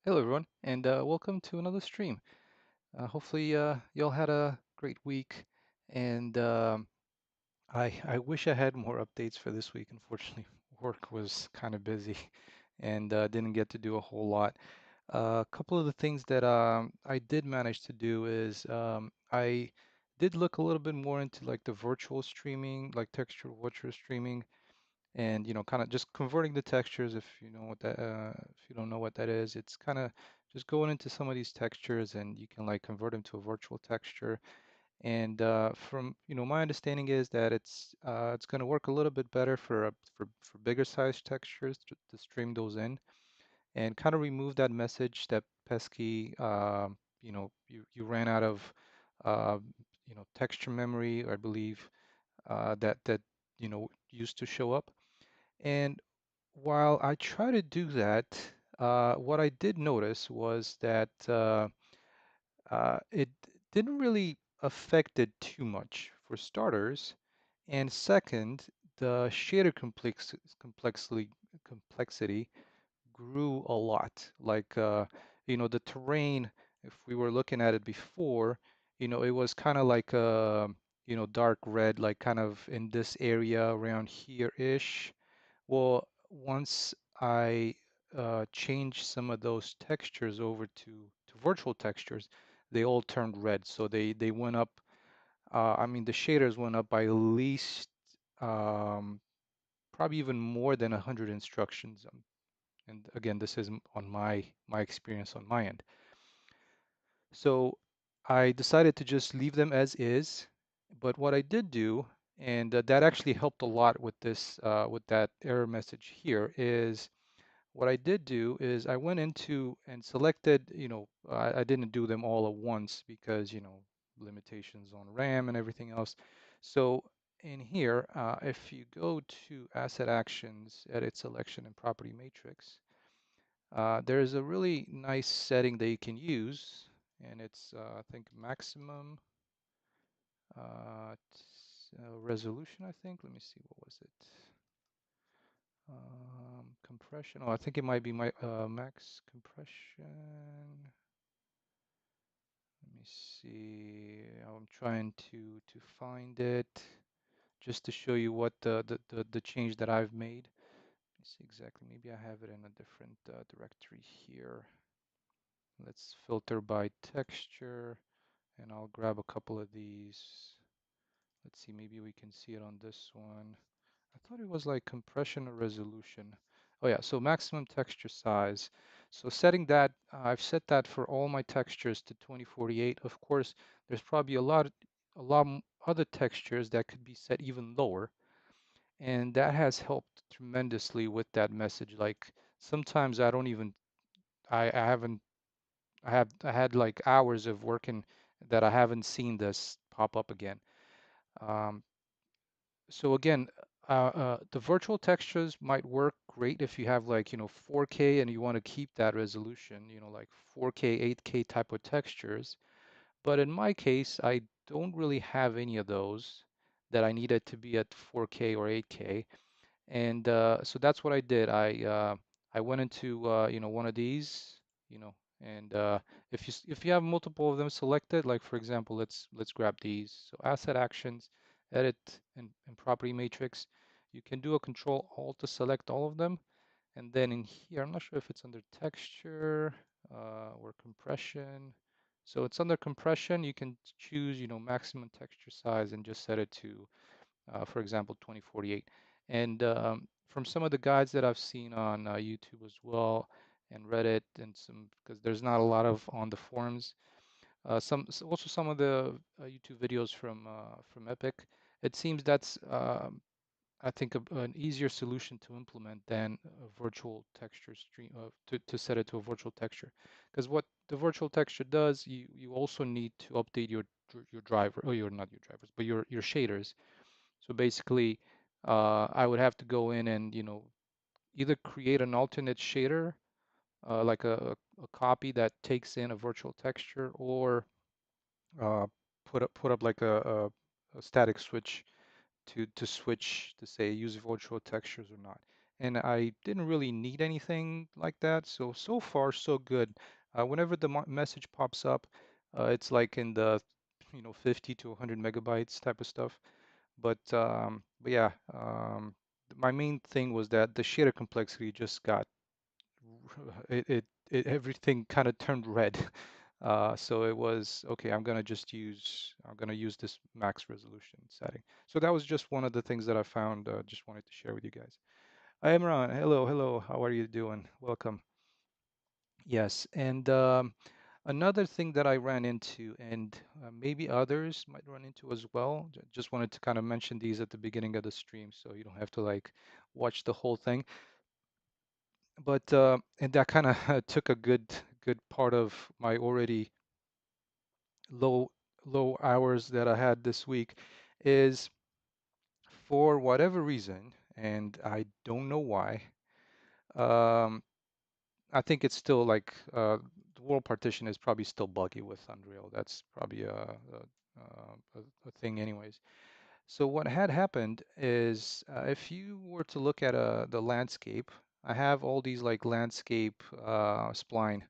Hello, everyone, and welcome to another stream. Hopefully, y'all had a great week, and I wish I had more updates for this week. Unfortunately, work was kind of busy, and didn't get to do a whole lot. A couple of the things that I did manage to do is I did look a little bit more into like the virtual streaming, like textual virtual streaming, and kind of just converting the textures. If you know what that if you don't know what that is, it's kind of just going into some of these textures and you can like convert them to a virtual texture. And from my understanding is that it's going to work a little bit better for bigger size textures to stream those in and kind of remove that message that pesky you ran out of uh, texture memory, I believe, that used to show up. And while I try to do that, what I did notice was that it didn't really affect it too much for starters. And second, the shader complexity grew a lot. Like, the terrain, if we were looking at it before, it was kind of like dark red, like kind of in this area around here-ish. Well, once I changed some of those textures over to virtual textures, they all turned red. So they went up. I mean, the shaders went up by at least um, probably even more than 100 instructions. And again, this is on my experience on my end. So I decided to just leave them as is. But what I did do, and that actually helped a lot with this with that error message here, is what I did do is I went into and selected, I didn't do them all at once because, limitations on RAM and everything else. So in here, if you go to Asset Actions, Edit Selection and Property Matrix, there's a really nice setting that you can use, and it's, I think, maximum resolution, I think. Let me see, what was it? Compression. Oh, I think it might be my max compression. Let me see. I'm trying to find it just to show you what the change that I've made. Let me see exactly. Maybe I have it in a different directory here. Let's filter by texture, and I'll grab a couple of these. Let's see, maybe we can see it on this one. I thought it was like compression or resolution. Oh yeah, so maximum texture size. So setting that, I've set that for all my textures to 2048. Of course, there's probably other textures that could be set even lower, and that has helped tremendously with that message. Like sometimes I don't even, I haven't, I had like hours of working that I haven't seen this pop up again. Um, So again, the virtual textures might work great if you have like, 4K and you want to keep that resolution, like 4K, 8K type of textures. But in my case, I don't really have any of those that I needed to be at 4K or 8K. And so that's what I did. I went into one of these, and if you have multiple of them selected, like for example, let's grab these. So asset actions, edit and property matrix. You can do a control alt to select all of them. And then in here, I'm not sure if it's under texture or compression. So it's under compression. You can choose, maximum texture size and just set it to for example, 2048. And from some of the guides that I've seen on YouTube as well and Reddit and some, because there's not a lot of on the forums, also some of the YouTube videos from Epic, it seems that's I think an easier solution to implement than a virtual texture stream to set it to a virtual texture. Because what the virtual texture does, you also need to update your driver, or your not your drivers, but your shaders. So basically, I would have to go in and, either create an alternate shader, like a copy that takes in a virtual texture, or uh, put up like a static switch to switch to say use virtual textures or not. and I didn't really need anything like that. So far, so good. Whenever the message pops up, it's like in the 50 to 100 megabytes type of stuff. But yeah, my main thing was that the shader complexity just got it everything kind of turned red. So it was okay. I'm gonna use this max resolution setting. So that was just one of the things that I found. Just wanted to share with you guys. Hi, Imran. Hello, hello. How are you doing? Welcome. Yes, and another thing that I ran into, and maybe others might run into as well. Just wanted to kind of mention these at the beginning of the stream, so you don't have to like watch the whole thing. But and that kind of took a good part of my already low low hours that I had this week, is for whatever reason, and I don't know why. Um, I think it's still like the world partition is probably still buggy with Unreal. That's probably a thing, anyways. So what had happened is, if you were to look at the landscape, I have all these like landscape spline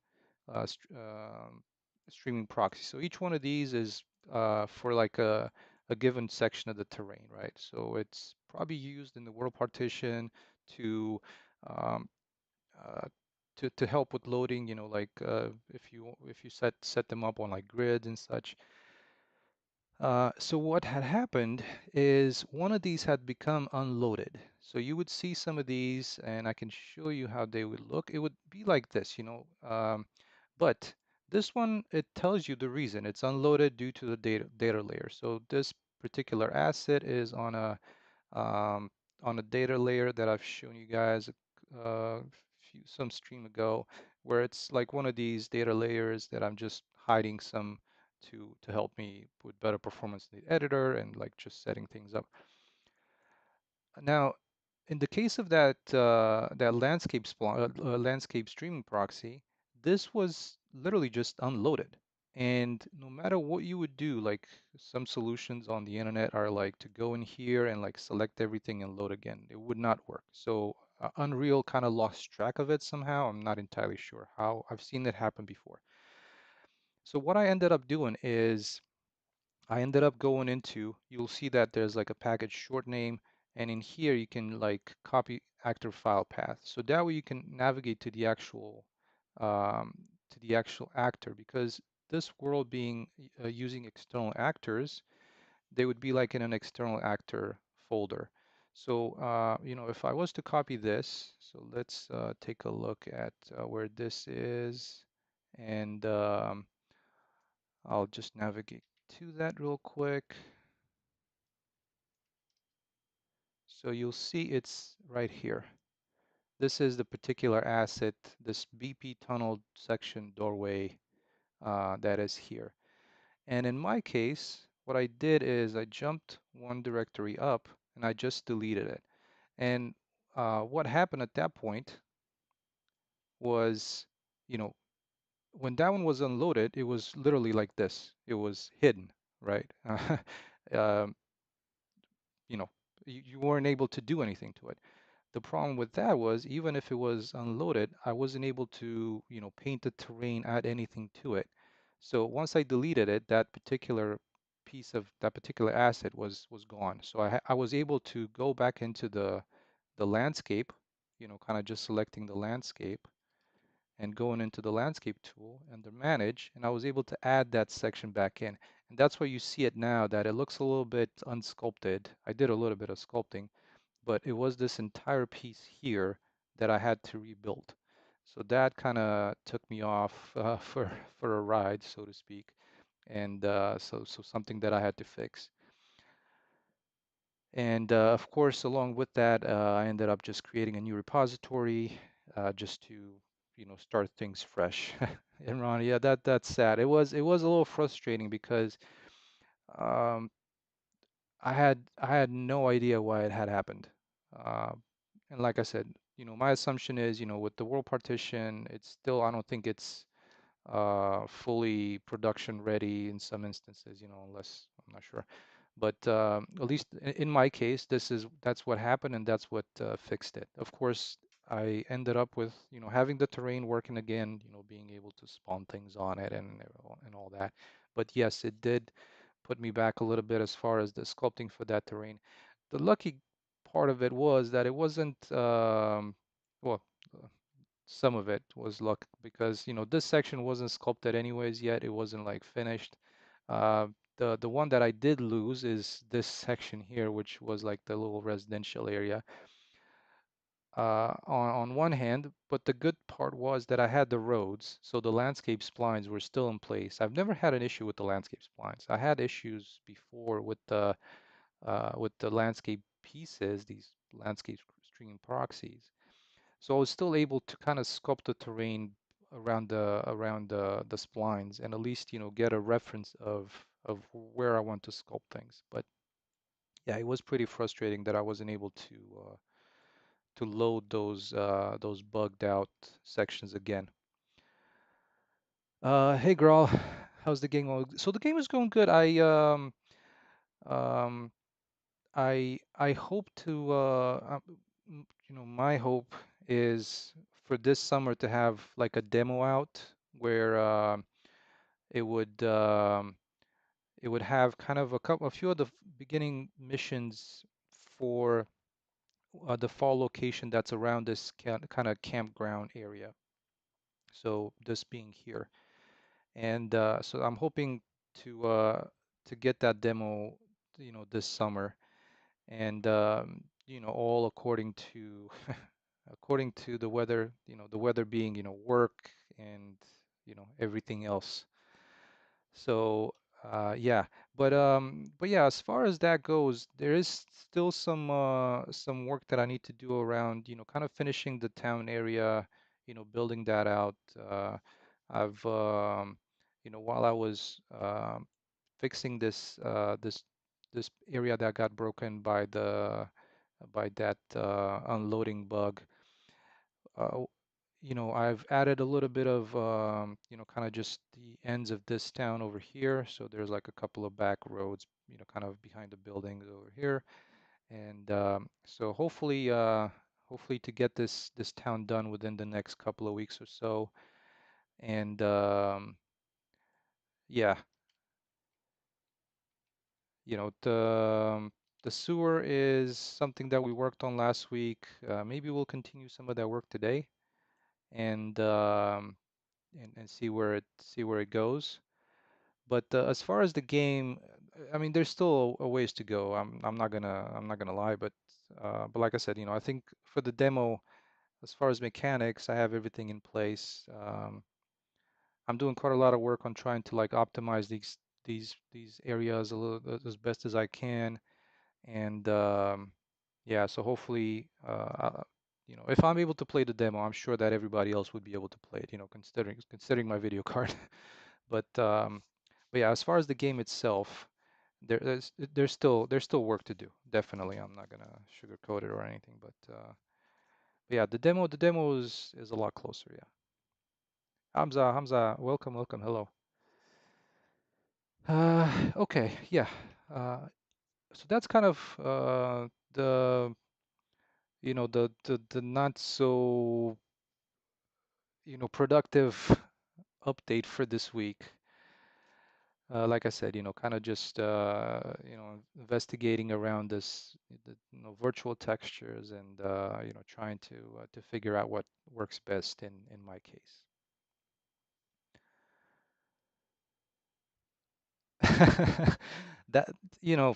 streaming proxies. So each one of these is for like a given section of the terrain, right? So it's probably used in the world partition to um, uh, to help with loading, like if you set them up on like grids and such. So what had happened is one of these had become unloaded. So you would see some of these, and I can show you how they would look. It would be like this. But this one, it tells you the reason. It's unloaded due to the data layer. So this particular asset is um, on a data layer that I've shown you guys some stream ago, where it's like one of these data layers that I'm just hiding some to help me with better performance in the editor and like just setting things up. Now, in the case of that landscape streaming proxy, this was literally just unloaded. And no matter what you would do, like some solutions on the internet are like to go in here and like select everything and load again. It would not work. So Unreal kind of lost track of it somehow. I'm not entirely sure how. I've seen it happen before. So what I ended up doing is I ended up going into, you'll see that there's like a package short name, and in here you can like copy actor file path. So that way you can navigate um, to the actual actor, because this world being using external actors, they would be like in an external actor folder. So if I was to copy this, so let's take a look at where this is, and I'll just navigate to that real quick. So you'll see it's right here. This is the particular asset, this BP tunnel section doorway that is here. And in my case, what I did is I jumped one directory up and I just deleted it. And what happened at that point was, you know, when that one was unloaded, it was literally like this. It was hidden, right? Um, you know, you weren't able to do anything to it. The problem with that was, even if it was unloaded, I wasn't able to, paint the terrain, add anything to it. So once I deleted it, that particular piece of that particular asset was gone. So I was able to go back into the landscape, kind of just selecting the landscape and going into the landscape tool and the manage, and I was able to add that section back in. And that's why you see it now, that it looks a little bit unsculpted. I did a little bit of sculpting, but it was this entire piece here that I had to rebuild. So that kind of took me off for a ride, so to speak, and so something that I had to fix. And of course, along with that, I ended up just creating a new repository just to, start things fresh. And Ron, yeah, that's sad. It was a little frustrating because um, I had no idea why it had happened. Uh, and like I said, my assumption is, with the world partition, it's still, I don't think it's fully production ready in some instances, unless I'm not sure. But at least in my case, that's what happened, and that's what fixed it. Of course, I ended up with, having the terrain working again, being able to spawn things on it and all that. But yes, it did put me back a little bit as far as the sculpting for that terrain. The lucky part of it was that it wasn't, well, uh, some of it was luck because, this section wasn't sculpted anyways yet. It wasn't like finished. Uh, the one that I did lose is this section here, which was like the little residential area on one hand, but the good part was that I had the roads, so the landscape splines were still in place. I've never had an issue with the landscape splines. I had issues before with the landscape pieces, these landscape stream proxies. So I was still able to kind of sculpt the terrain around the splines and at least, get a reference of where I want to sculpt things. But yeah, it was pretty frustrating that I wasn't able to load those bugged out sections again. Hey Grawl, how's the game going? So the game is going good. Um I hope to my hope is for this summer to have like a demo out where it would um, it would have kind of a few of the beginning missions for the fall location that's around this kind of campground area. So this being here, and so I'm hoping to get that demo, this summer, and all according to according to the weather, the weather being, work and everything else. So yeah, but yeah, as far as that goes, there is still some work that I need to do around, kind of finishing the town area, building that out. I've while I was fixing this area that got broken by that unloading bug, uh, I've added a little bit of, kind of just the ends of this town over here. So there's like a couple of back roads, kind of behind the buildings over here. And so hopefully to get this town done within the next couple of weeks or so. And yeah, the sewer is something that we worked on last week. Maybe we'll continue some of that work today and and see where it goes. But as far as the game, I mean, there's still a ways to go. I'm not gonna lie, but like I said, I think for the demo, as far as mechanics, I have everything in place. I'm doing quite a lot of work on trying to like optimize these areas a little as best as I can, and yeah, so hopefully, if I'm able to play the demo, I'm sure that everybody else would be able to play it. Considering my video card. But yeah, as far as the game itself, there's still work to do. Definitely, I'm not gonna sugarcoat it or anything. But yeah, the demo is a lot closer. Yeah. Hamza, welcome, welcome. Hello. Okay, yeah. Uh, so that's kind of the the not so productive update for this week. Like I said, kind of just investigating around virtual textures and trying to figure out what works best in my case. That you know,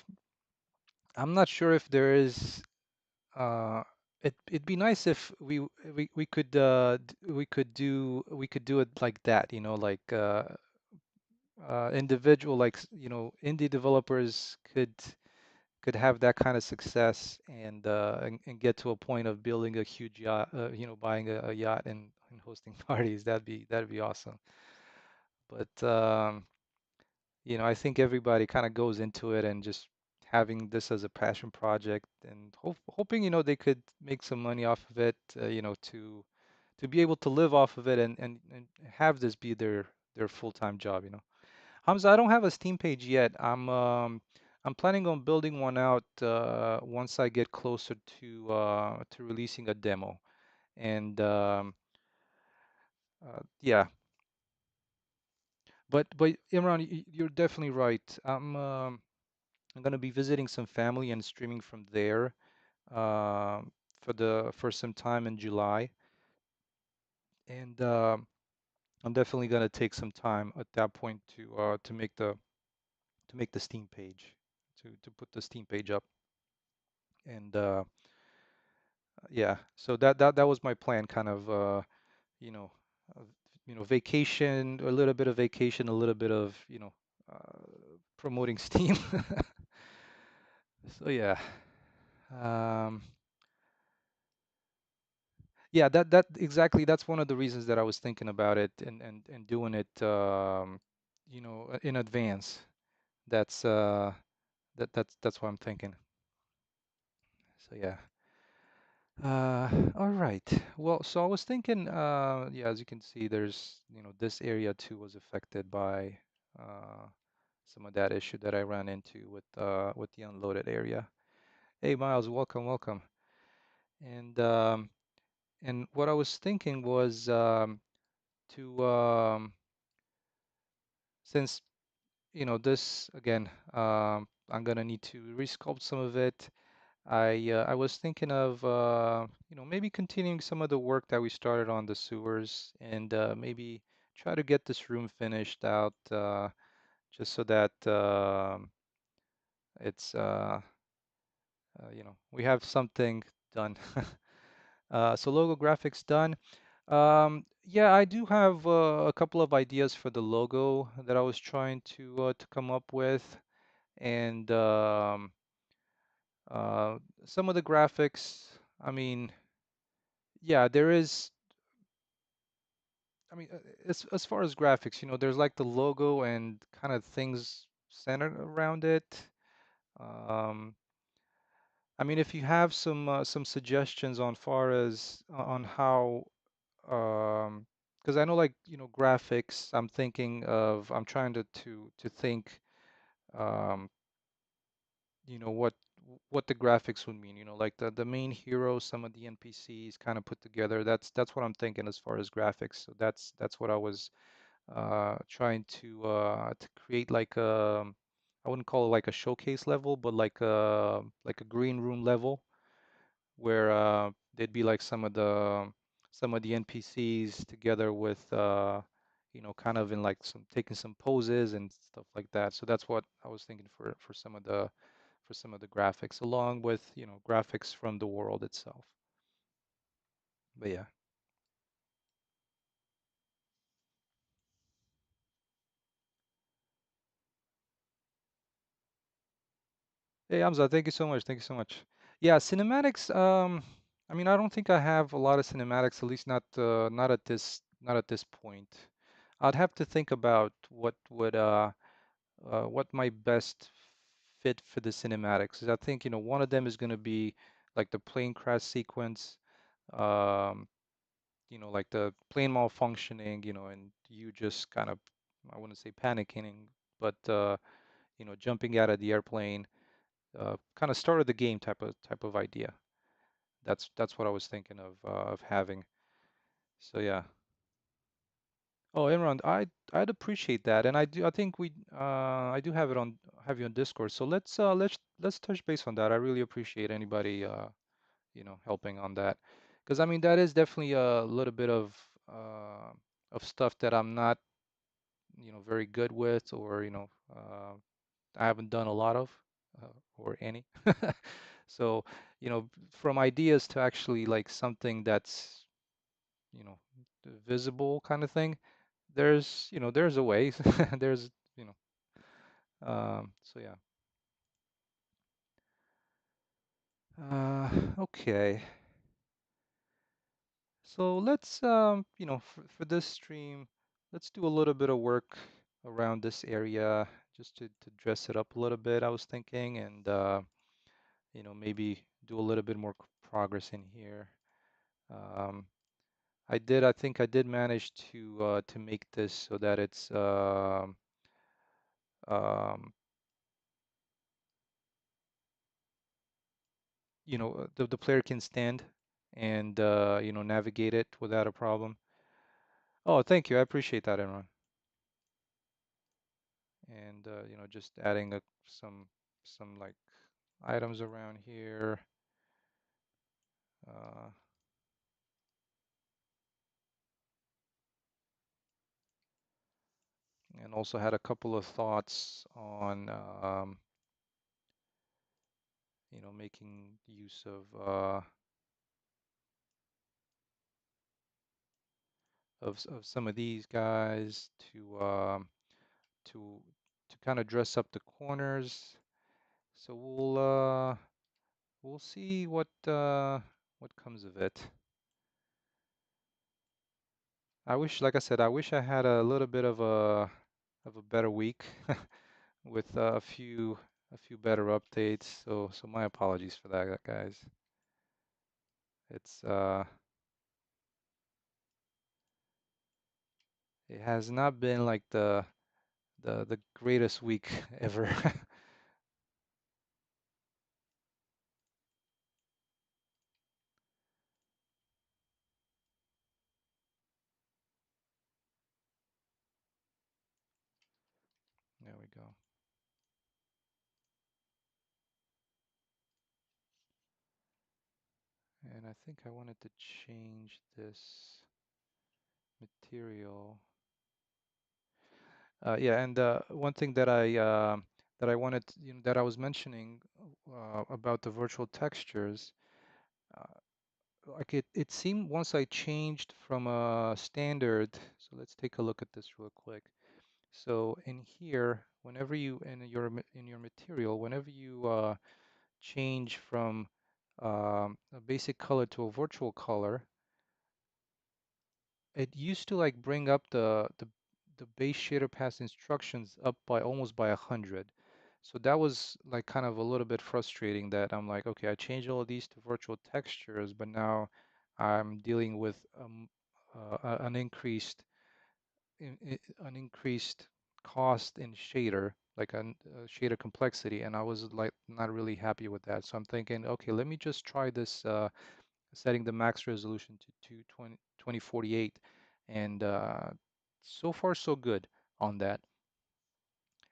I'm not sure if there is. It'd be nice if we could do it like that, like individual like indie developers could have that kind of success and get to a point of building a huge yacht, buying a yacht and hosting parties. That'd be awesome. But I think everybody kind of goes into it and just having this as a passion project and hoping they could make some money off of it, to be able to live off of it and have this be their full-time job. Hamza, I don't have a Steam page yet. I'm I'm planning on building one out once I get closer to releasing a demo. And yeah, but Imran, you're definitely right. I'm gonna be visiting some family and streaming from there for some time in July, and I'm definitely gonna take some time at that point to make the Steam page, to put the Steam page up, and yeah. So that was my plan, kind of you know, uh, vacation, a little bit of vacation, a little bit of promoting Steam. So yeah. Um, Yeah, that exactly. That's one of the reasons that I was thinking about it and doing it, in advance. That's that's what I'm thinking. So yeah. All right. Well, so I was thinking, yeah, as you can see, there's, this area too was affected by uh, some of that issue that I ran into with the unloaded area. Hey, Miles, welcome, welcome. And what I was thinking was to since this again, I'm gonna need to resculpt some of it. I was thinking of maybe continuing some of the work that we started on the sewers and maybe try to get this room finished out just so that it's we have something done. So logo graphics done. Yeah, I do have a couple of ideas for the logo that I was trying to come up with. And uh, some of the graphics, I mean, yeah, there is, I mean, as far as graphics, there's like the logo and kind of things centered around it. Um, I mean, if you have some suggestions on far as on how, because I know like, graphics, I'm trying to think, um, what the graphics would mean, like the main hero, some of the NPCs kind of put together. That's what I'm thinking as far as graphics. So that's what I was trying to create like I wouldn't call it like a showcase level, but like a green room level where there'd be like some of the NPCs together with kind of in like some taking some poses and stuff like that. So that's what I was thinking for some of the graphics, along with graphics from the world itself. But yeah. Hey Hamza, thank you so much. Thank you so much. Yeah, cinematics. I mean, I don't think I have a lot of cinematics, at least not at this point. I'd have to think about what my best fit for the cinematics is. I think, one of them is going to be like the plane crash sequence, um, like the plane malfunctioning, and you just kind of, I wouldn't say panicking, but jumping out of the airplane, kind of start of the game type of idea. That's what I was thinking of having. So yeah. Oh, Imran, I'd appreciate that, and I think I do have you on Discord. So let's touch base on that. I really appreciate anybody helping on that, because I mean that is definitely a little bit of stuff that I'm not very good with, or I haven't done a lot of or any. So from ideas to actually like something that's you know visible kind of thing, there's a way. There's you know so yeah. Okay. So let's for this stream, let's do a little bit of work around this area just to dress it up a little bit, I was thinking, and maybe do a little bit more progress in here. Um, I think I did manage to make this so that it's um, the player can stand and navigate it without a problem. Oh, thank you. I appreciate that, Imran. And just adding some like items around here. Uh, and also had a couple of thoughts on making use of some of these guys to to kind of dress up the corners. So we'll see what comes of it. I wish, like I said, I wish I had a little bit of a better week with a few better updates. So my apologies for that, guys. It's it has not been like the greatest week ever. There we go. And I think I wanted to change this material. Yeah, and one thing that I wanted, that I was mentioning about the virtual textures, uh, like it seemed once I changed from a standard. So let's take a look at this real quick. So in here, whenever you in your material, whenever you change from a basic color to a virtual color, it used to like bring up the base shader path instructions up by almost by 100. So that was like kind of a little bit frustrating that I'm like, okay, I changed all of these to virtual textures, but now I'm dealing with an increased cost in shader, like a shader complexity, and I was like not really happy with that. So I'm thinking, okay, let me just try this setting the max resolution to 2048, and so far so good on that.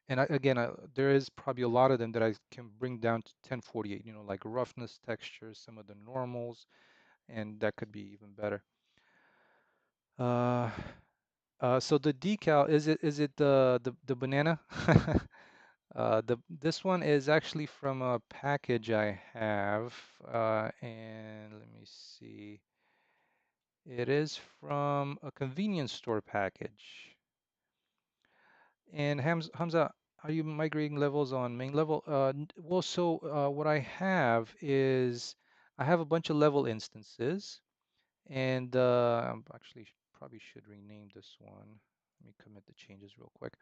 And again, there is probably a lot of them that I can bring down to 1048, like roughness, textures, some of the normals, and that could be even better. Uh, so the decal, is it the banana? This one is actually from a package I have, and let me see. It is from a convenience store package. And Hamza, are you migrating levels on main level? Well, so what I have is I have a bunch of level instances, and actually probably should rename this one. Let me commit the changes real quick.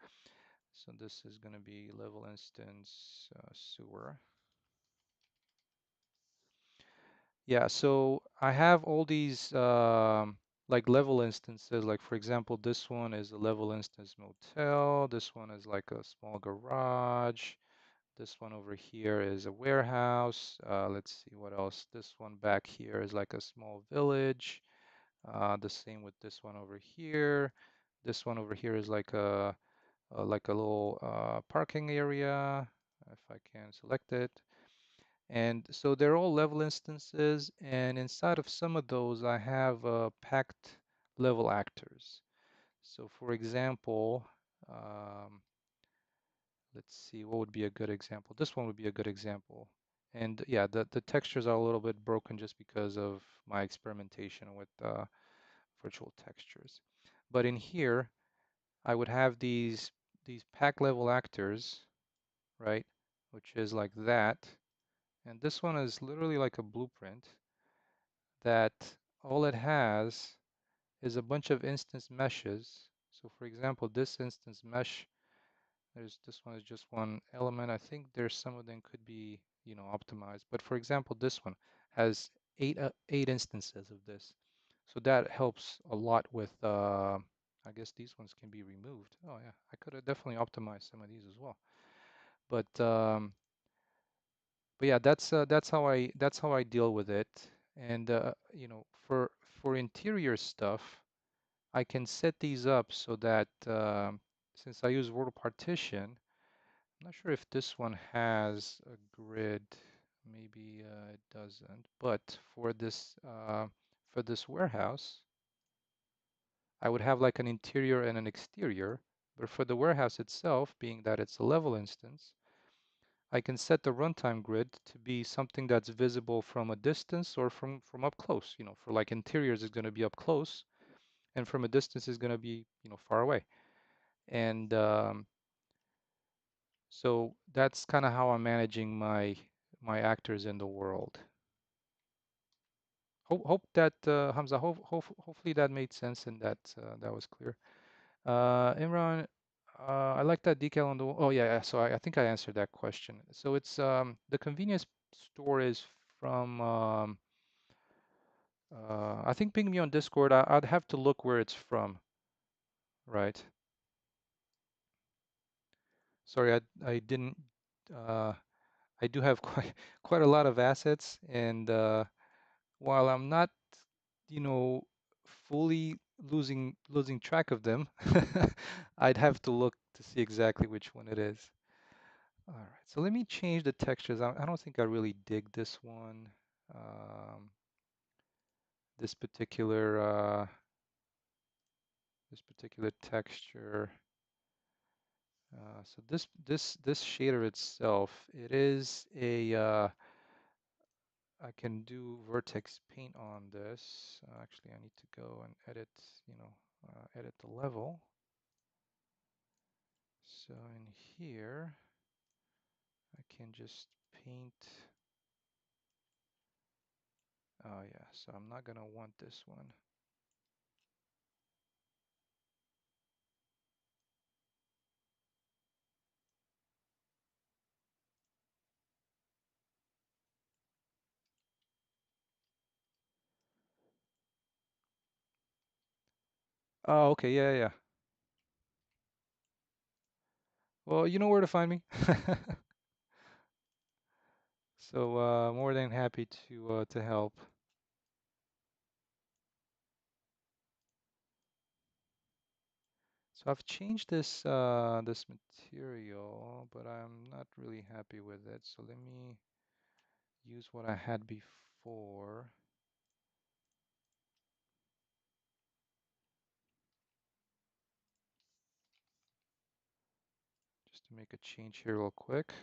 So this is going to be level instance sewer. Yeah, so I have all these like level instances. Like for example, this one is a level instance motel. This one is like a small garage. This one over here is a warehouse. Let's see what else. This one back here is like a small village. The same with this one over here. This one over here is like a little parking area, if I can select it. And so they're all level instances, and inside of some of those, I have packed level actors. So for example, um, let's see, what would be a good example? This one would be a good example. And yeah, the textures are a little bit broken just because of my experimentation with virtual textures. But in here, I would have these pack level actors, right? Which is like that. And this one is literally like a blueprint that all it has is a bunch of instance meshes. So for example, this instance mesh, this one is just one element. I think there's some of them could be, optimized. But for example, this one has eight instances of this. So that helps a lot with, I guess these ones can be removed. Oh yeah, I could have definitely optimized some of these as well. But But yeah, that's how I deal with it. And you know, for interior stuff, I can set these up so that since I use World Partition, I'm not sure if this one has a grid. Maybe it doesn't. But for this warehouse, I would have like an interior and an exterior. But for the warehouse itself, being that it's a level instance, I can set the runtime grid to be something that's visible from a distance or from up close. You know, for like interiors, it's going to be up close, and from a distance is going to be, you know, far away. And so that's kind of how I'm managing my actors in the world. Hope that Hamza, hopefully that made sense and that that was clear. Imran, I like that decal on the wall. Oh yeah, yeah. So I think I answered that question. So it's the convenience store is from I think ping me on Discord. I'd have to look where it's from, right? Sorry, I didn't. Uh, I do have quite a lot of assets, and while I'm not, you know, fully losing track of them, I'd have to look to see exactly which one it is. All right, so let me change the textures. I don't think I really dig this one, this particular this particular texture. So this shader itself, it is a I can do vertex paint on this. Actually, I need to go and edit, you know, edit the level. So in here, I can just paint. Oh yeah, so I'm not gonna want this one. Oh, okay, yeah, yeah. Well, you know where to find me. So more than happy to help. So I've changed this material, but I'm not really happy with it. So let me use what I had before just to make a change here real quick.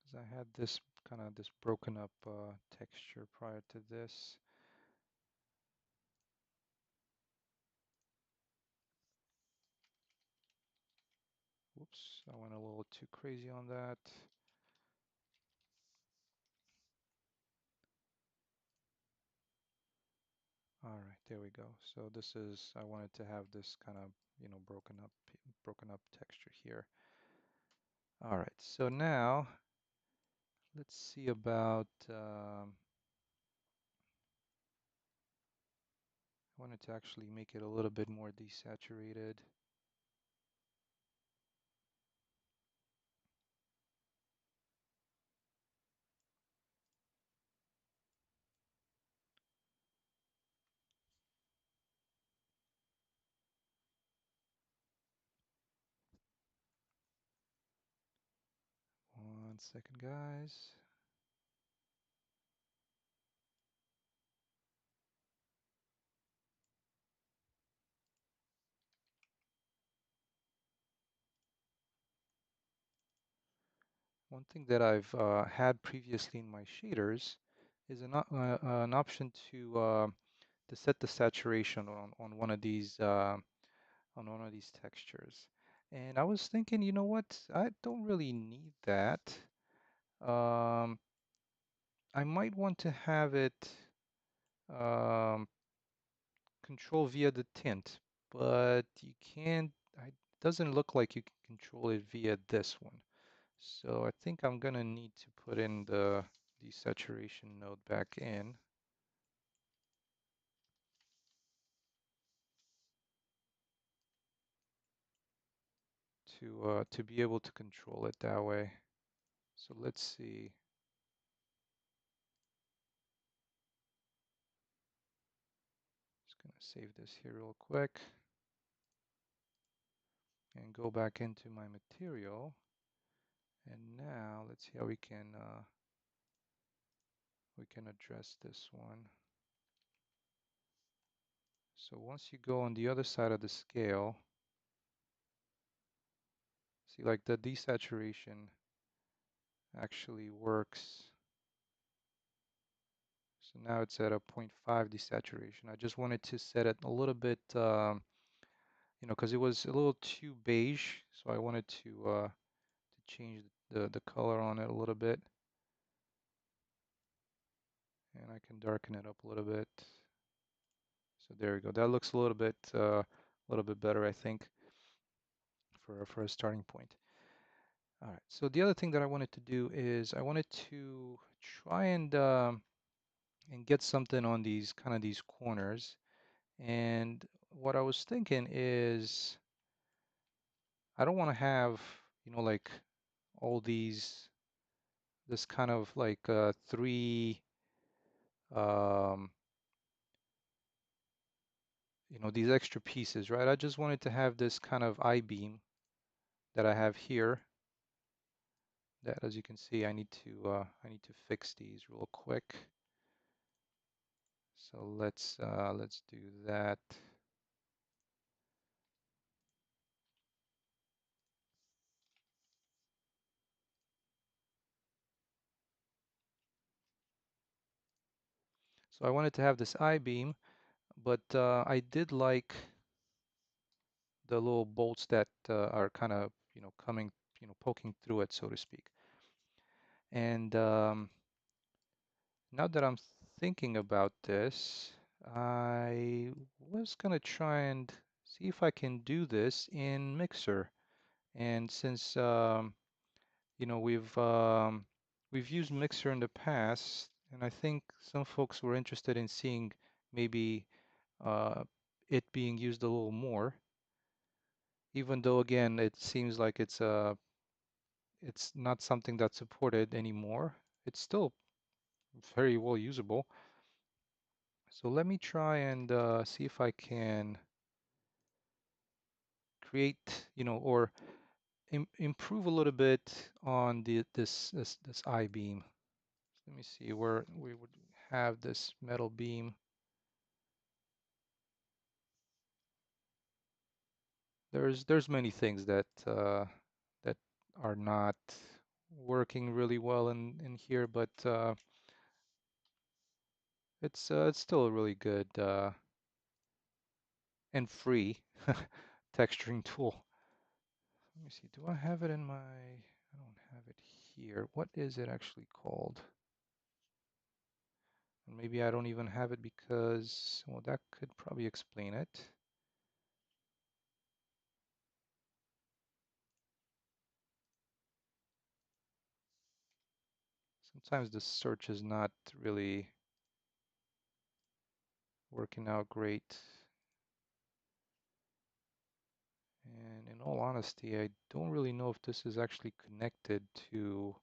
Because I had this kind of this broken up texture prior to this. Whoops, I went a little too crazy on that. All right, there we go. So this is, I wanted to have this kind of, you know, broken up texture here. All right, so now let's see about, I wanted to actually make it a little bit more desaturated. One second, guys. One thing that I've had previously in my shaders is an option to set the saturation on one of these textures. And I was thinking, you know what? I don't really need that. Um, I might want to have it um, control via the tint, but you can't. It doesn't look like you can control it via this one. So I think I'm gonna need to put in the desaturation node back in. to be able to control it that way. So let's see. Just gonna save this here real quick and go back into my material. And now let's see how we can address this one. So once you go on the other side of the scale, see like the desaturation actually works. So now it's at a 0.5 desaturation. I just wanted to set it a little bit, you know, because it was a little too beige. So I wanted to change the color on it a little bit. And I can darken it up a little bit. So there we go. That looks a little bit better, I think, for a starting point. All right. So the other thing that I wanted to do is I wanted to try and get something on these kind of these corners. And what I was thinking is I don't want to have, you know, like all this kind of like three, um, you know, these extra pieces, right? I just wanted to have this kind of I-beam that I have here. That, as you can see, I need to fix these real quick. So let's do that. So I wanted to have this I-beam, but I did like the little bolts that are kind of, you know, coming, you know, poking through it, so to speak. And now that I'm thinking about this, I was gonna try and see if I can do this in Mixer. And since you know we've used Mixer in the past, and I think some folks were interested in seeing maybe uh, it being used a little more, even though again it seems like it's not something that's supported anymore. It's still very well usable. So let me try and see if I can create, you know, or improve a little bit on this I-beam. Let me see where we would have this metal beam. There's many things that are not working really well in here, but it's still a really good and free texturing tool. Let me see. Do I have it in my? I don't have it here. What is it actually called? And maybe I don't even have it because, well, that could probably explain it. Sometimes the search is not really working out great. And in all honesty, I don't really know if this is actually connected to.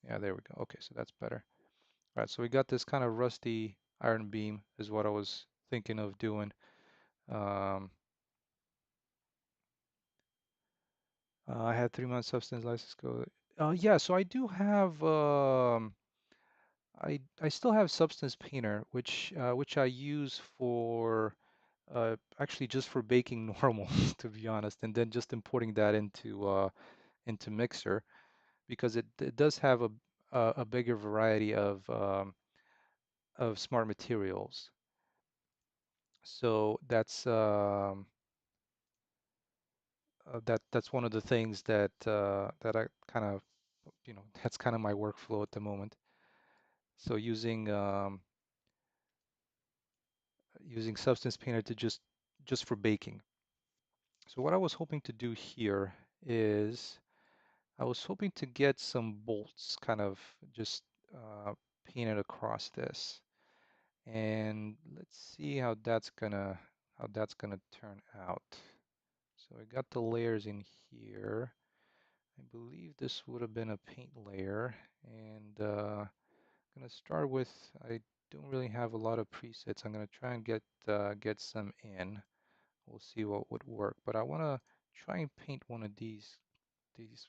Yeah, there we go. Okay, so that's better. All right, so we got this kind of rusty iron beam is what I was thinking of doing. Um, I had 3 months substance license code. Yeah, so I do have. I still have Substance Painter, which I use for actually just for baking normal, to be honest, and then just importing that into Mixer because it does have a bigger variety of smart materials. So that's one of the things that I kind of, you know, that's kind of my workflow at the moment. So using Substance Painter to just for baking. So what I was hoping to do here is I was hoping to get some bolts kind of just painted across this. And let's see how that's gonna turn out. So I got the layers in here. I believe this would have been a paint layer, and I'm gonna start with, I don't really have a lot of presets. I'm gonna try and get some in. We'll see what would work, but I wanna try and paint one of these these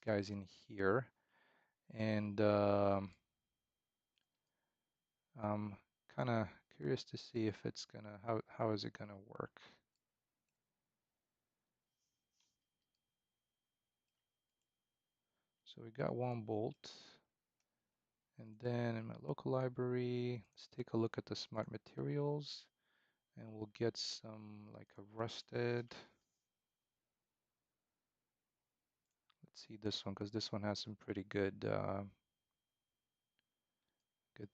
guys in here, and I'm kind of curious to see if it's gonna how is it gonna work. So we got one bolt, and then in my local library, let's take a look at the smart materials, and we'll get some like a rusted. Let's see this one because this one has some pretty good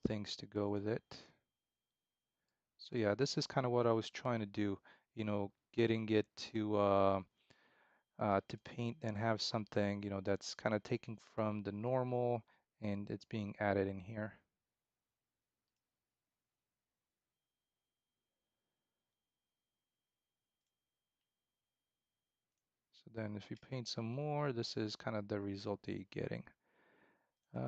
things to go with it. So yeah, this is kind of what I was trying to do, getting it to paint and have something, that's kind of taken from the normal and it's being added in here. So then if you paint some more, this is kind of the result that you're getting.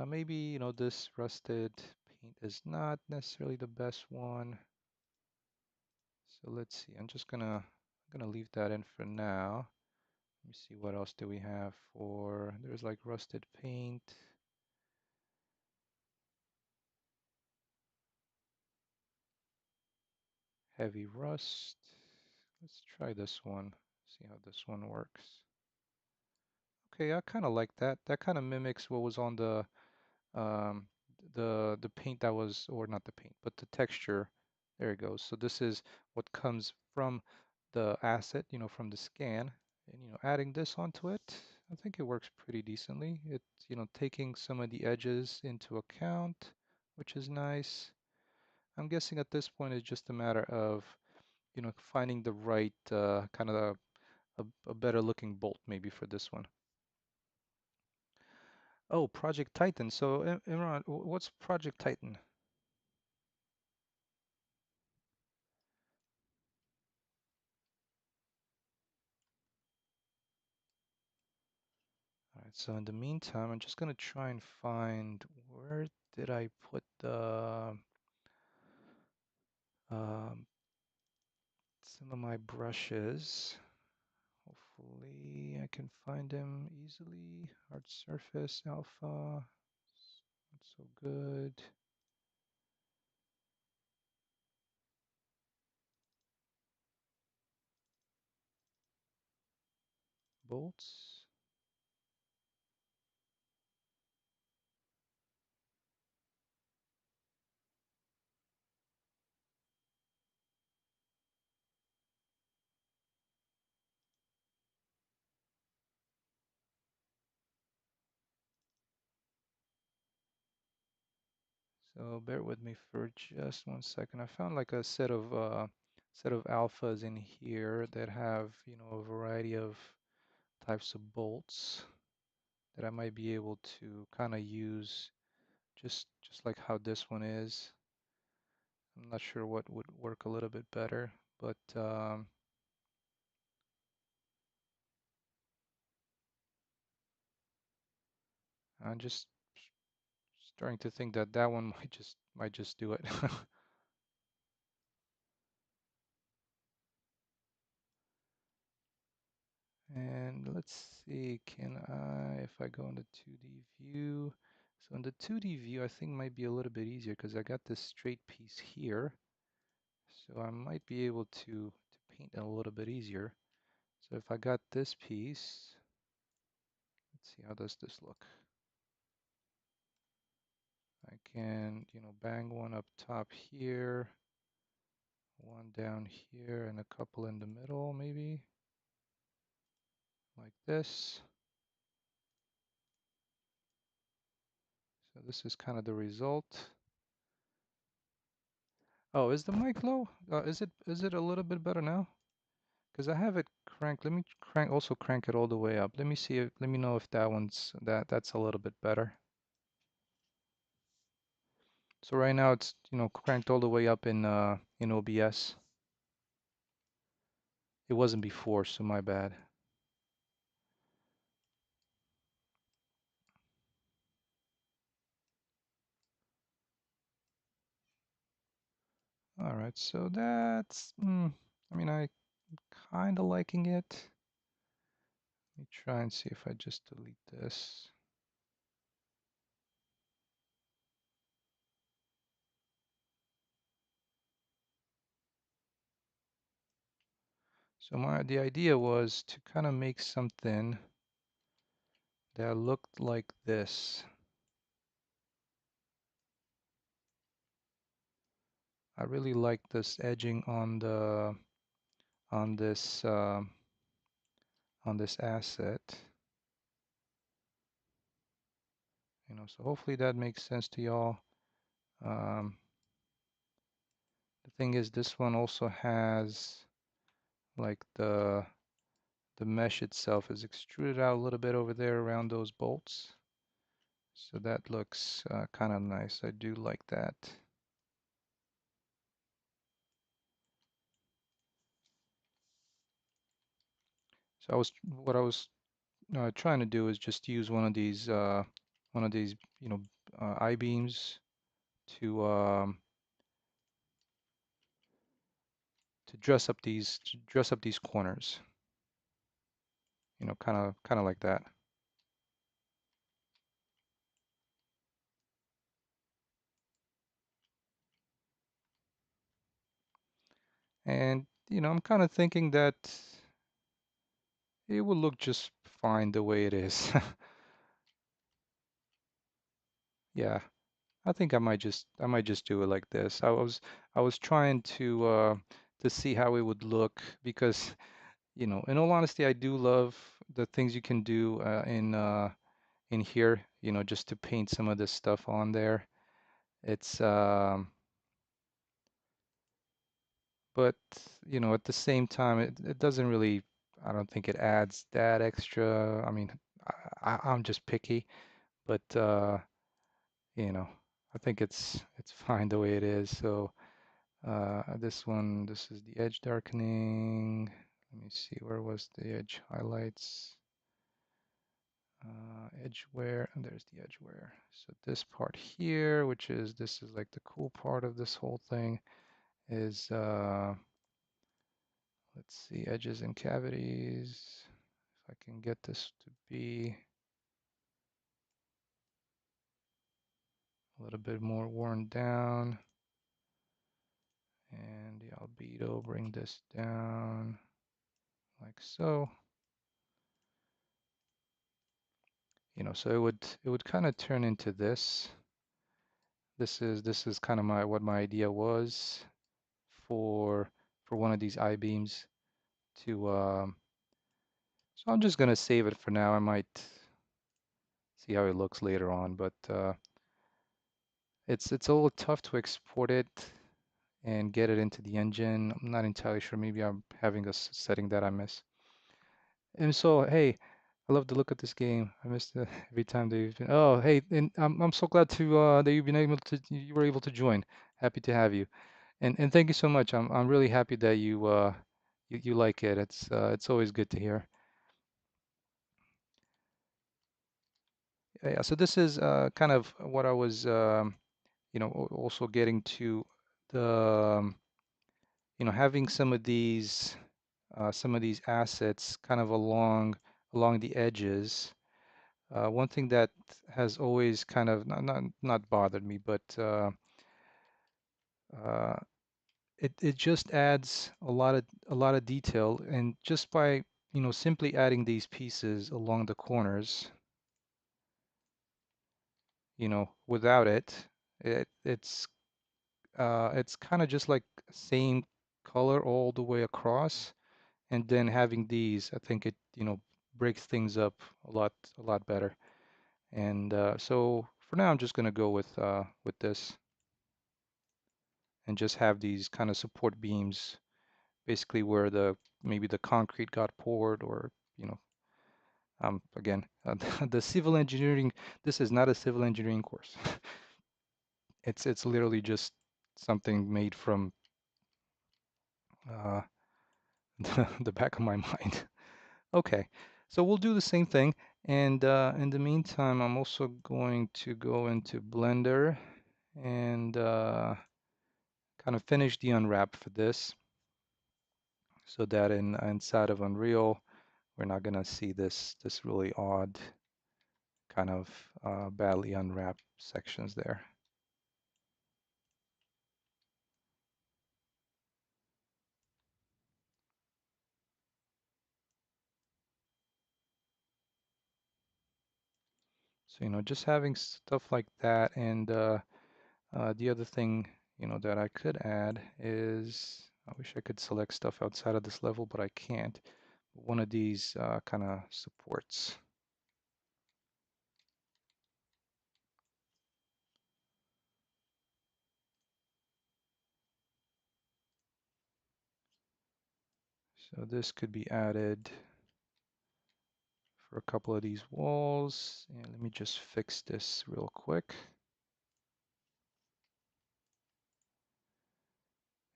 Maybe, this rusted paint is not necessarily the best one. So let's see, I'm gonna leave that in for now. Let me see what else do we have for, there's like rusted paint. Heavy rust. Let's try this one, see how this one works. Okay, I kind of like that. That kind of mimics what was on um, the paint that was, or not the paint, but the texture. There it goes. So this is what comes from the asset, from the scan, and adding this onto it. I think it works pretty decently. It's taking some of the edges into account, which is nice. I'm guessing at this point it's just a matter of finding the right kind of a better looking bolt maybe for this one. Oh, Project Titan. So, Imran, what's Project Titan? All right, so in the meantime, I'm just gonna try and find where did I put the um, some of my brushes. Hopefully I can find them easily. Hard surface, alpha, not so good. Bolts. So bear with me for just 1 second. I found like a set of alphas in here that have, a variety of types of bolts that I might be able to kind of use just like how this one is. I'm not sure what would work a little bit better, but I'm just starting to think that that one might just do it. And let's see, if I go into 2D view, so in the 2D view, I think might be a little bit easier because I got this straight piece here. So I might be able to paint it a little bit easier. So if I got this piece, let's see, how does this look? I can, bang one up top here, one down here, and a couple in the middle, maybe, like this. So this is kind of the result. Oh, is the mic low? Is it a little bit better now? Because I have it cranked. Let me crank it all the way up. Let me know if that's a little bit better. So right now it's, cranked all the way up in OBS. It wasn't before, so my bad. All right, so that's, I mean, I kind of liking it. Let me try and see if I just delete this. So the idea was to kind of make something that looked like this. I really like this edging on the on this on this asset. So hopefully that makes sense to y'all. Um, the thing is, this one also has like the mesh itself is extruded out a little bit over there around those bolts. So that looks kind of nice. I do like that. So what I was trying to do is just use one of these, I-beams to to dress up these corners. Kind of like that. And I'm kind of thinking that it will look just fine the way it is. Yeah, I think I might just do it like this. I was trying to see how it would look because, in all honesty, I do love the things you can do in here, just to paint some of this stuff on there. It's but at the same time, it doesn't really, I don't think it adds that extra. I mean, I'm just picky, but you know, I think it's fine the way it is. So this is the edge darkening. Let me see, where was the edge highlights? Edge wear, and there's the edge wear. So this part here, this is like the cool part of this whole thing, is let's see, edges and cavities. If I can get this to be a little bit more worn down. And the albedo, bring this down like so. So it would kind of turn into this. This is kind of what my idea was for one of these I-beams to so I'm just gonna save it for now. I might see how it looks later on, but it's a little tough to export it and get it into the engine. I'm not entirely sure. Maybe I'm having a setting that I miss. And so, hey, I love the look of this game. I missed it every time they've been. Oh, hey, and I'm so glad to that you were able to join. Happy to have you. And thank you so much. I'm really happy that you like it. It's always good to hear. Yeah, so this is kind of what I was also getting to the having some of these assets kind of along the edges. One thing that has always kind of not bothered me, but uh, it just adds a lot of detail, and just by simply adding these pieces along the corners, without it's kind of just like same color all the way across, and then having these, I think it breaks things up a lot better. And so for now, I'm just gonna go with this and just have these kind of support beams, basically where maybe the concrete got poured, or you know again, the civil engineering. This is not a civil engineering course. It's literally just something made from uh, the back of my mind. Okay, so we'll do the same thing. And in the meantime, I'm also going to go into Blender and kind of finish the unwrap for this so that inside of Unreal, we're not going to see this really odd kind of badly unwrapped sections there. So, just having stuff like that. And the other thing, that I could add is, I wish I could select stuff outside of this level, but I can't. One of these kind of supports. So this could be added for a couple of these walls. And let me just fix this real quick.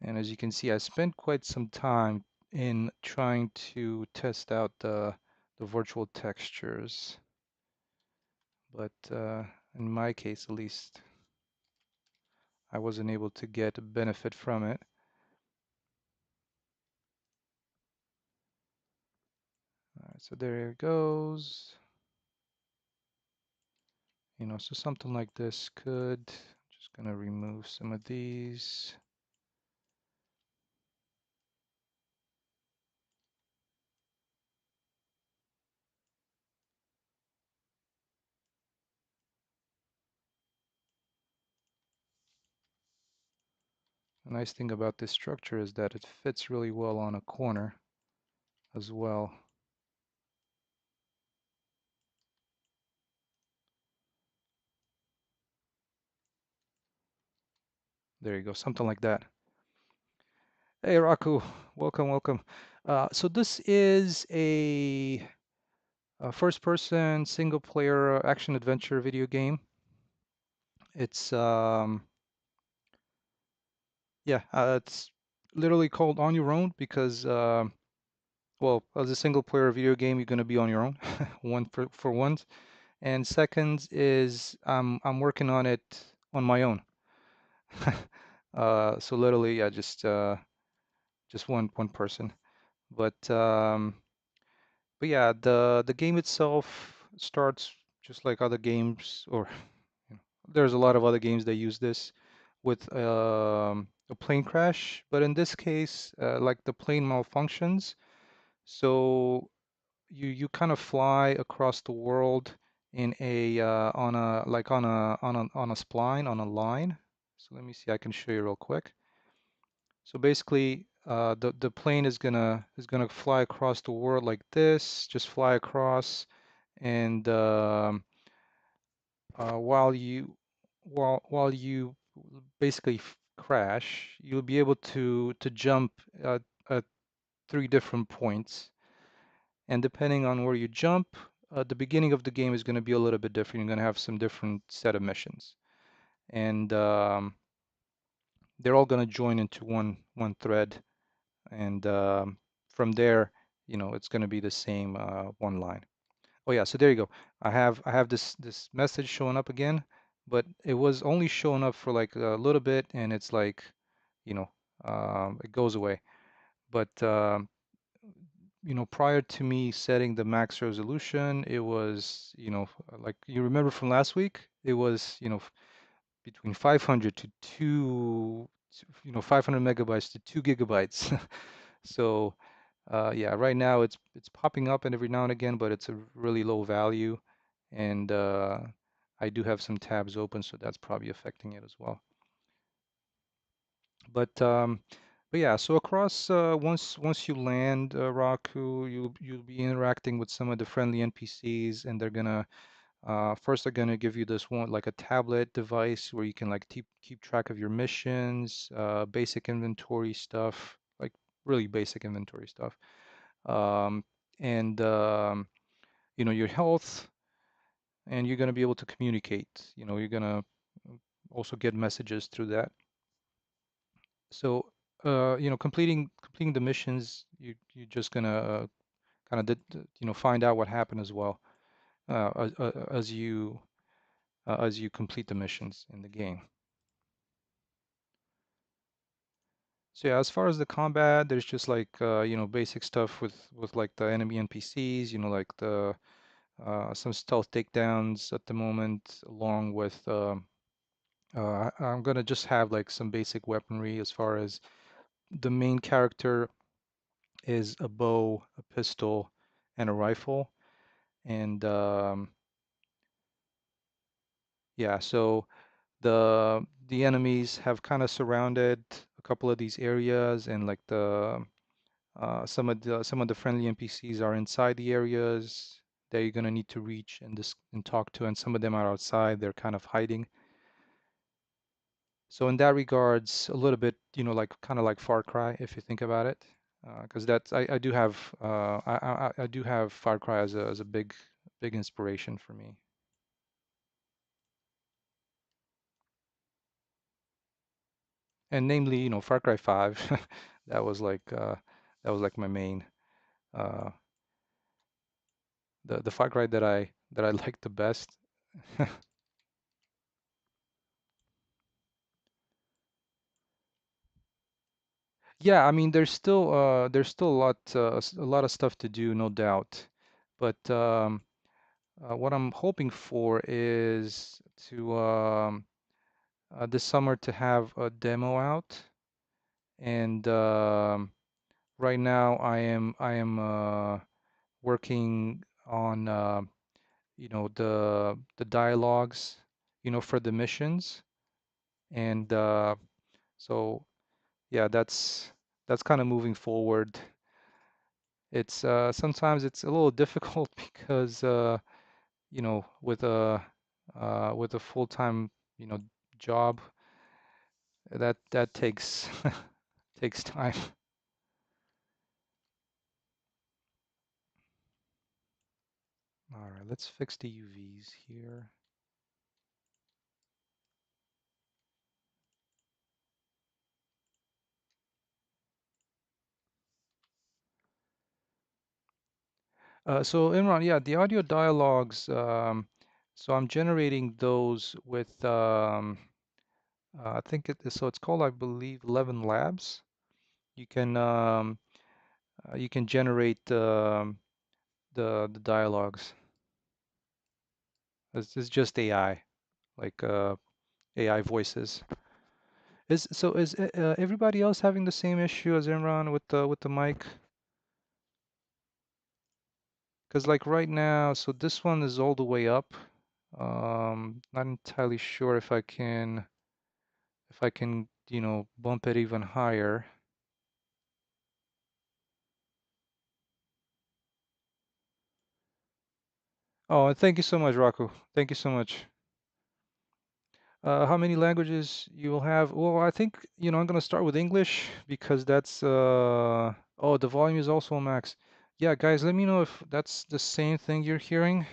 And as you can see, I spent quite some time in trying to test out the virtual textures. But in my case, at least, I wasn't able to get a benefit from it. All right, so there it goes. So something like this could, just gonna remove some of these. The nice thing about this structure is that it fits really well on a corner as well. There you go, something like that. Hey, Raku, welcome, welcome. So this is a first-person, single-player action-adventure video game. It's yeah, it's literally called On Your Own because well, as a single-player video game, you're going to be on your own, one for once. And second is I'm working on it on my own. So literally, yeah, just one person. But but yeah, the game itself starts just like other games, or there's a lot of other games that use this with a plane crash. But in this case, like the plane malfunctions, so you kind of fly across the world in a on a like on a spline on a line. So let me see, I can show you real quick. So basically, the plane is gonna fly across the world like this, just fly across, and while you basically crash, you'll be able to jump at three different points, and depending on where you jump, the beginning of the game is going to be a little bit different. You're going to have some different set of missions, and they're all going to join into one thread, and from there, it's going to be the same one line. Oh yeah, so there you go. I have this message showing up again, but it was only showing up for like a little bit, and it's like, you know, it goes away. But prior to me setting the max resolution, it was, like you remember from last week, it was, between 500 to 500 megabytes to 2 gigabytes. So yeah, right now it's popping up and every now and again, but it's a really low value, and I do have some tabs open, so that's probably affecting it as well. But yeah, so across once you land Raku, you'll be interacting with some of the friendly NPCs, and they're gonna first they're gonna give you this one like a tablet device where you can like keep track of your missions, basic inventory stuff, like really basic inventory stuff, um, and your health, and you're gonna be able to communicate. You're gonna also get messages through that. So completing the missions, you're just gonna kind of find out what happened as well as you complete the missions in the game. So yeah, as far as the combat, there's just like basic stuff with like the enemy NPCs, like the some stealth takedowns at the moment, along with I'm gonna just have like some basic weaponry as far as the main character is a bow, a pistol, and a rifle. And yeah, so the enemies have kind of surrounded a couple of these areas, and like the some of the friendly NPCs are inside the areas that you're gonna need to reach and talk to, and some of them are outside. They're kind of hiding. So in that regards, a little bit, like kind of like Far Cry, if you think about it, because that's I do have I do have Far Cry as a big inspiration for me, and namely, Far Cry 5. That was like my main uh, the Far Cry that I liked the best. Yeah, I mean, there's still a lot of stuff to do, no doubt. But what I'm hoping for is to this summer to have a demo out. And right now I am working on the dialogues, for the missions. And so yeah, that's kind of moving forward. It's sometimes it's a little difficult because with a full-time you know job that takes takes time. All right, let's fix the UVs here. So Imran, yeah, the audio dialogues. So I'm generating those with I think so it's called, I believe, 11 Labs. You can you can generate the dialogues. It's just AI, like AI voices. Is everybody else having the same issue as Imran with the mic? Because like right now, so this one is all the way up. Not entirely sure if I can, bump it even higher. Oh, and thank you so much, Rocco. Thank you so much. How many languages you will have? Well, I think, I'm gonna start with English because that's oh, the volume is also max. Yeah, guys, let me know if that's the same thing you're hearing.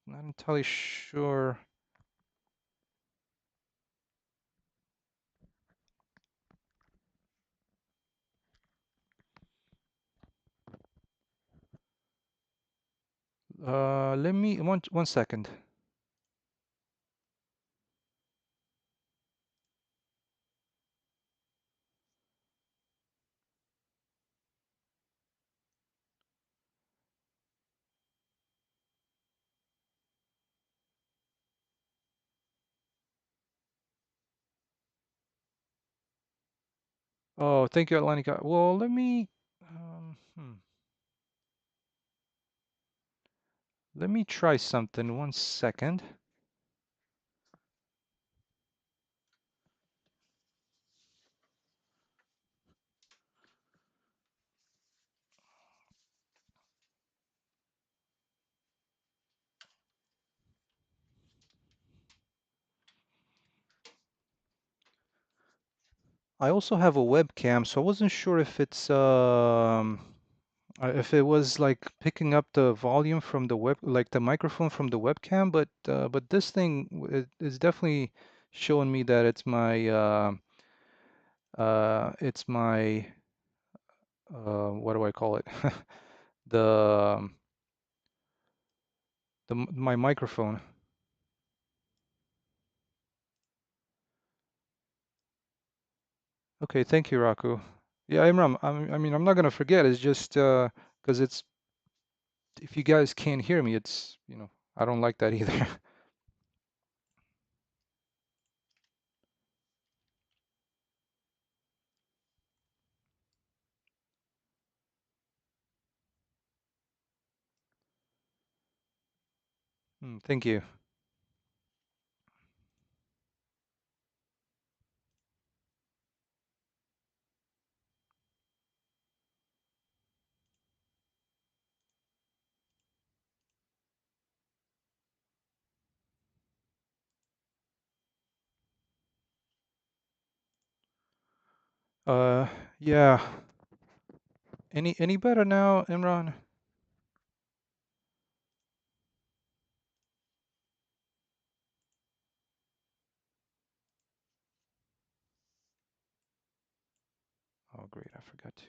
Not entirely sure. Let me one second. Oh, thank you, Atlantica. Well, let me try something. One second. I also have a webcam, so I wasn't sure if it was like picking up the volume from the like the microphone from the webcam, but this thing is definitely showing me that it's my It's my what do I call it? The my microphone. Okay, thank you, Raku. Yeah, Imran, I mean, I'm not gonna forget. It's just because it's if you guys can't hear me, it's I don't like that either. Thank you. Uh, yeah. Any better now, Imran? Oh, great. I forgot to.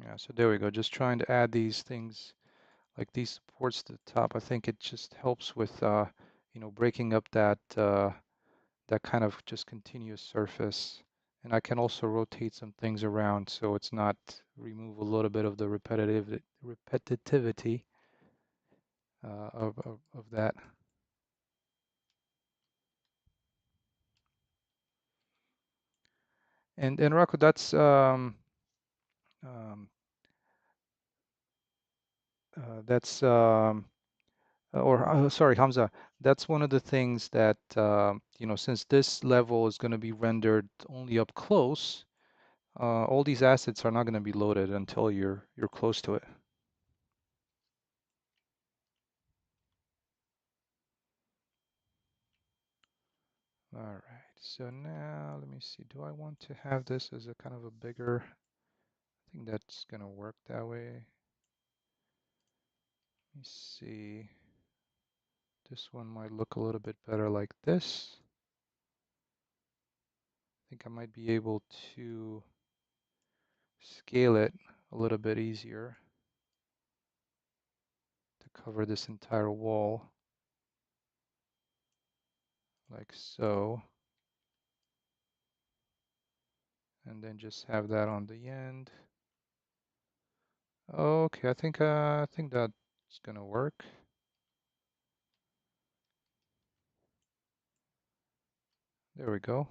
Yeah, so there we go. Just trying to add these things like these supports to the top. I think it just helps with breaking up that kind of just continuous surface. And I can also rotate some things around so it's not remove a little bit of the repetitivity of that. And Rocco, um, that's or sorry, Hamza, that's one of the things that since this level is going to be rendered only up close, all these assets are not going to be loaded until you're close to it. All right, so now let me see. Do I want to have this as a kind of a bigger? I think that's going to work that way. Let me see. This one might look a little bit better like this. I think I might be able to scale it a little bit easier to cover this entire wall like so. And then just have that on the end. Okay, I think that's gonna work. There we go.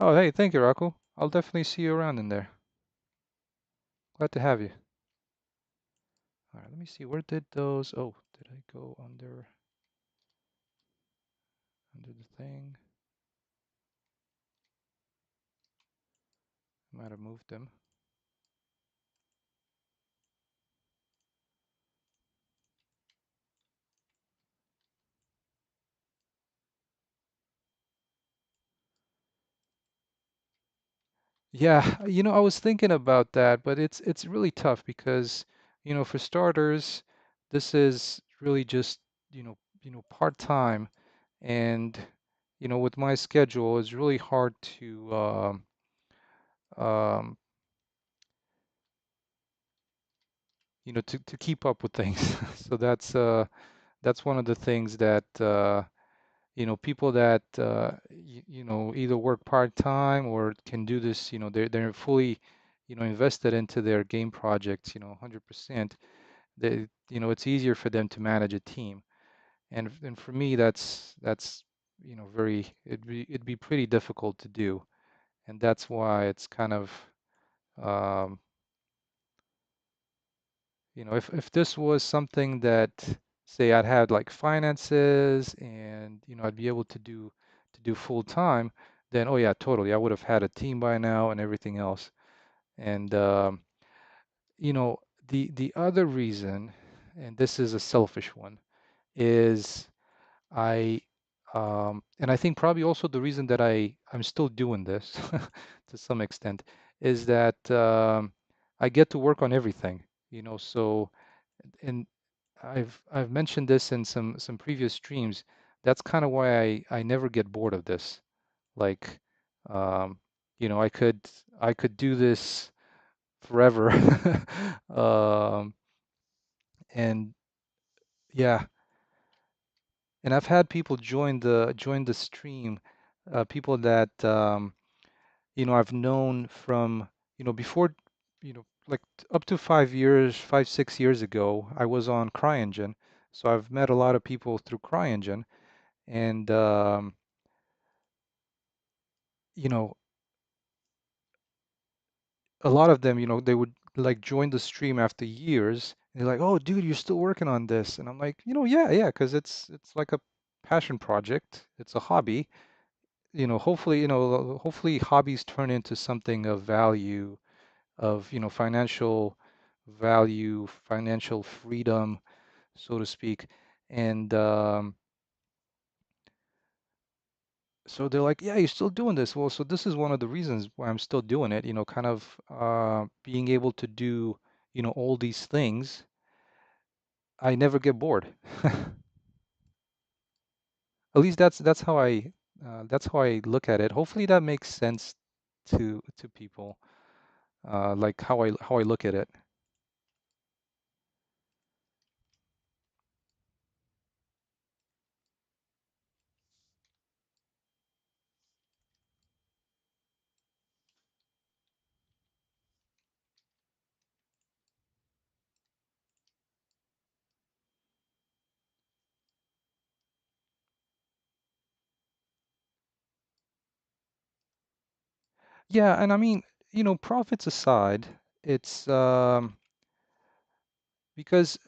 Oh, hey, thank you, Rocco. I'll definitely see you around in there. Glad to have you. All right, let me see. Where did those? Oh, did I go under the thing? Might have moved them. Yeah, I was thinking about that, but it's really tough because, for starters, this is really just, part-time, and with my schedule, it's really hard to um, to keep up with things. So that's one of the things that people that either work part-time or can do this, they're fully invested into their game projects, 100%. They, it's easier for them to manage a team. And for me, that's very it'd be pretty difficult to do, and that's why it's kind of um, if this was something that, say, I'd had like finances and I'd be able to do full time, then oh yeah, totally, I would have had a team by now and everything else. And you know, the other reason, and this is a selfish one, is I and I think probably also the reason that I'm still doing this to some extent is that I get to work on everything, so and I've mentioned this in some previous streams. That's kind of why I never get bored of this. Like, um, I could do this forever. Um, and yeah, and I've had people join the stream, people that I've known from before, like up to 5 years, 5, 6 years ago, I was on CryEngine, so I've met a lot of people through CryEngine, and you know, a lot of them, they would like join the stream after years, and they're like, "Oh, dude, you're still working on this?" And I'm like, "Yeah, yeah, because it's like a passion project. It's a hobby. Hopefully hobbies turn into something of value, of, financial value, financial freedom, so to speak." And so they're like, "Yeah, you're still doing this." Well, so this is one of the reasons why I'm still doing it, kind of being able to do, all these things. I never get bored. At least that's how I look at it. Hopefully that makes sense to people, like how I look at it. Yeah, and I mean, profits aside, it's because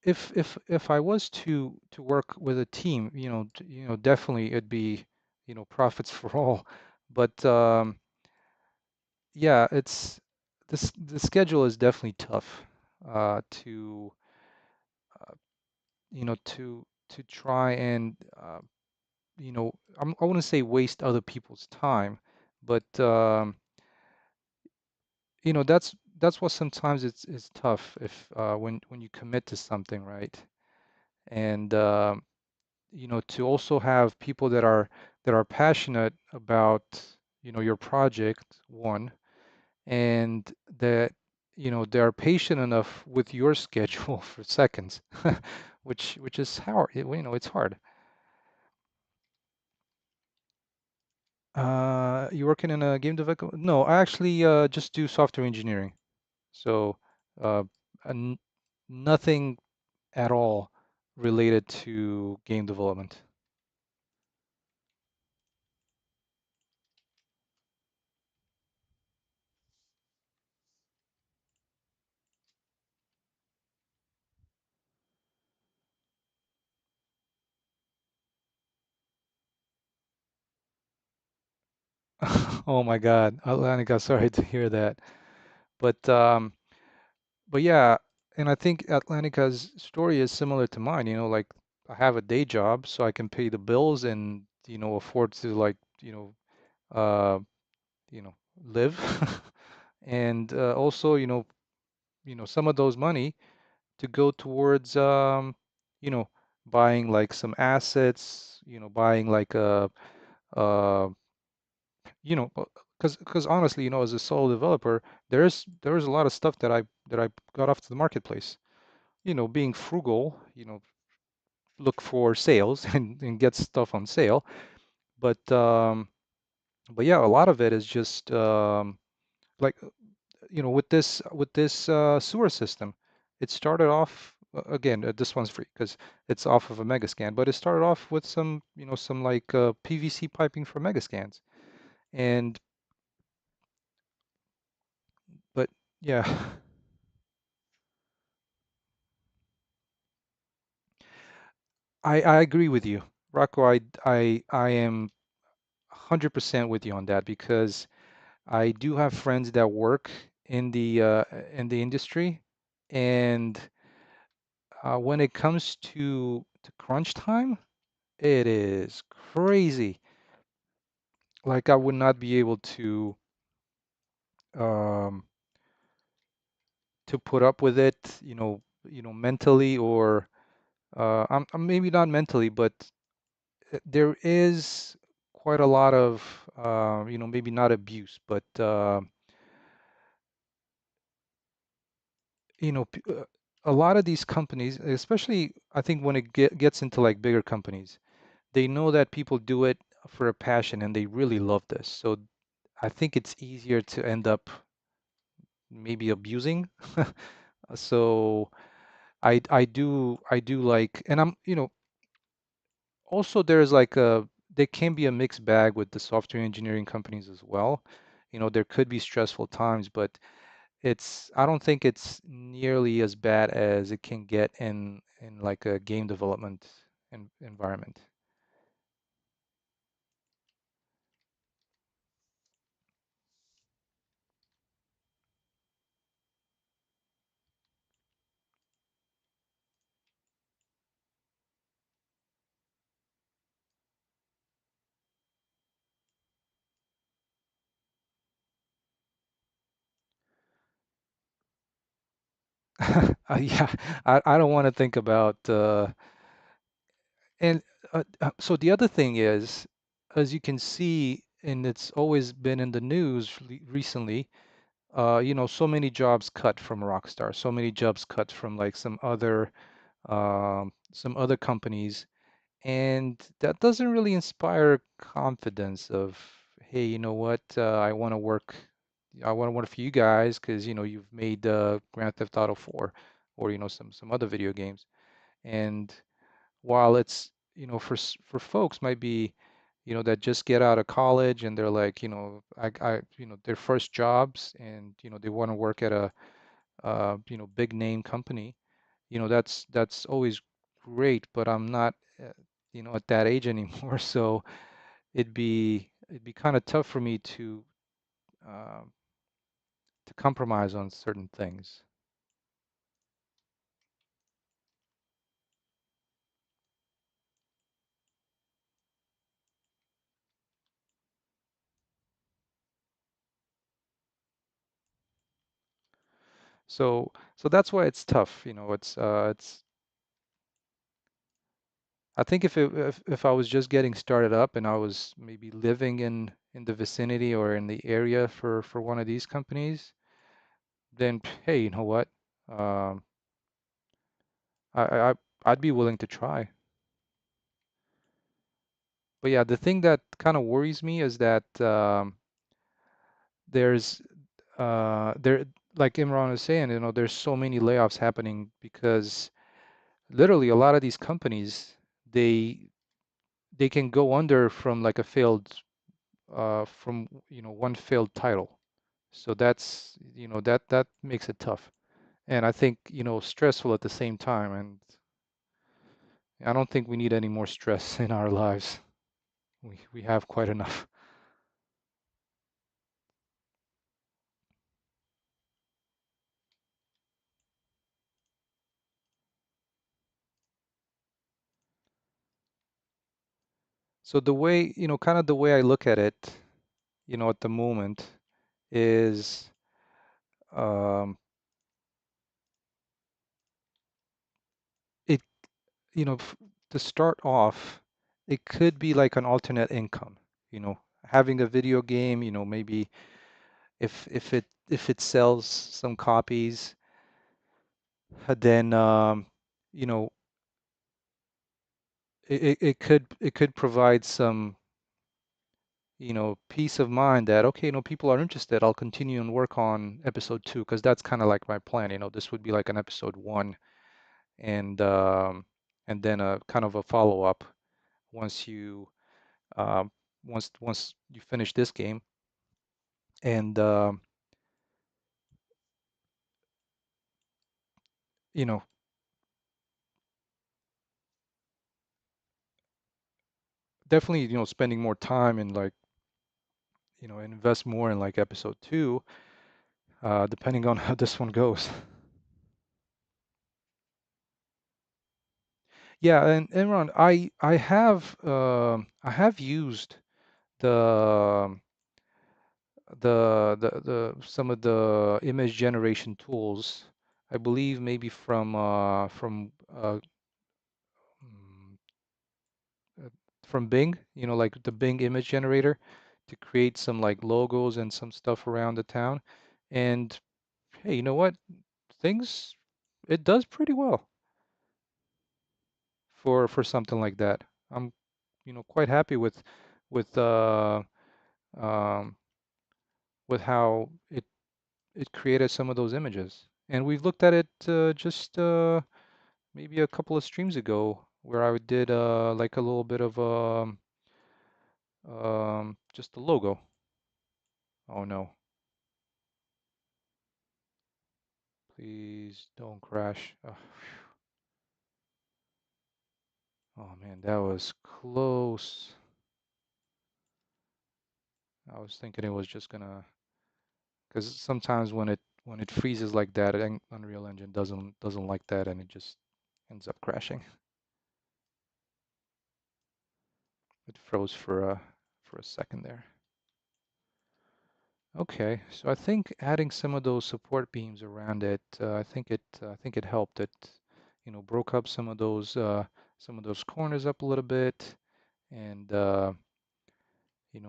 if I was to work with a team, definitely it'd be, profits for all. But yeah, the schedule is definitely tough to to try and I wouldn't say waste other people's time, but that's what sometimes it's tough if when you commit to something, right? And to also have people that are passionate about your project, one, and that they're patient enough with your schedule for seconds, which is hard. It's hard. You working in a game development? No, I actually just do software engineering. So uh, n nothing at all related to game development. Oh my God, Atlantica, sorry to hear that. But but yeah, and I think Atlantica's story is similar to mine, like I have a day job so I can pay the bills and afford to like, uh, you know, live. And also, some of those money to go towards you know, buying like some assets, buying like uh because honestly, as a solo developer, there's a lot of stuff that I got off to the marketplace. Being frugal, look for sales and get stuff on sale. But yeah, a lot of it is just like with this sewer system. It started off. again, this one's free because it's off of a Megascan, but it started off with some, some like PVC piping for Megascans. And, but yeah, I agree with you. Rocco, I am 100% with you on that because I do have friends that work in the industry, and when it comes to crunch time, it is crazy. Like I would not be able um, to put up with it, mentally or I'm maybe not mentally, but there is quite a lot of maybe not abuse, but a lot of these companies, especially I think when it gets into like bigger companies, they know that people do it for a passion and they really love this. So I think it's easier to end up maybe abusing. So I do like, and also there's like there can be a mixed bag with the software engineering companies as well. There could be stressful times, but I don't think it's nearly as bad as it can get in like a game development environment. Yeah, I don't want to think about and so the other thing is, as you can see, and it's always been in the news recently, so many jobs cut from Rockstar, so many jobs cut from like some other companies, and that doesn't really inspire confidence of, hey, you know what, I want to work for you guys because you've made Grand Theft Auto 4 or some other video games, and while it's for folks might be that just get out of college and they're like their first jobs and they want to work at a big name company, that's always great, but I'm not at that age anymore. So it'd be kind of tough for me um, to compromise on certain things. So that's why it's tough. It's I think if I was just getting started up and I was maybe living in the vicinity or in the area for one of these companies, then hey, you know what? Um, I'd be willing to try. But yeah, the thing that kind of worries me is that there's there like Imran was saying, there's so many layoffs happening because literally a lot of these companies they they can go under from like a failed from one failed title. So that makes it tough. And I think, stressful at the same time. And I don't think we need any more stress in our lives. We have quite enough. So the way, kind of the way I look at it, at the moment is um, it, to start off, it could be like an alternate income, having a video game, maybe if it sells some copies, then you know it could provide some peace of mind that okay, people are interested. I'll continue and work on episode 2 because that's kind of like my plan. This would be like an episode 1, and and then a kind of a follow-up once you um, once you finish this game, and you know, definitely, spending more time and like, and invest more in like episode two, depending on how this one goes. Yeah, and Imran, I have used the the some of the image generation tools. I believe maybe mm, uh, from Bing, like the Bing image generator to create some like logos and some stuff around the town. And hey, you know what? Things it does pretty well for something like that. I'm, quite happy with um with how it created some of those images. And we've looked at it just maybe a couple of streams ago where I did like a little bit of just the logo. Oh no, please don't crash. Oh man, that was close. I was thinking it was just gonna, because sometimes when it freezes like that, Unreal Engine doesn't like that, and it just ends up crashing. It froze for a second there. Okay, so I think adding some of those support beams around it, I think it helped. It, broke up some of those corners up a little bit, and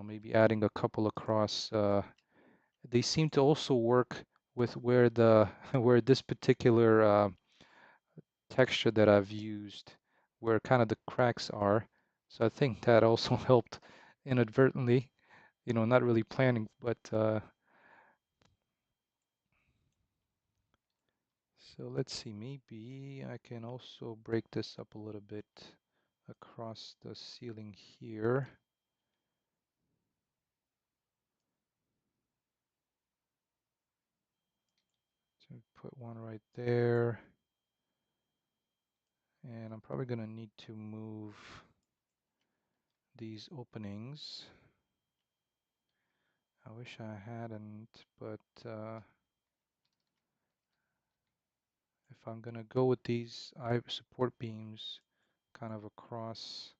maybe adding a couple across. They seem to also work with where the where this particular texture that I've used, where kind of the cracks are. So I think that also helped inadvertently. Not really planning, but so let's see, maybe I can also break this up a little bit across the ceiling here. So put one right there. And I'm probably going to need to move these openings. I wish I hadn't, but if I'm going to go with these eye support beams kind of across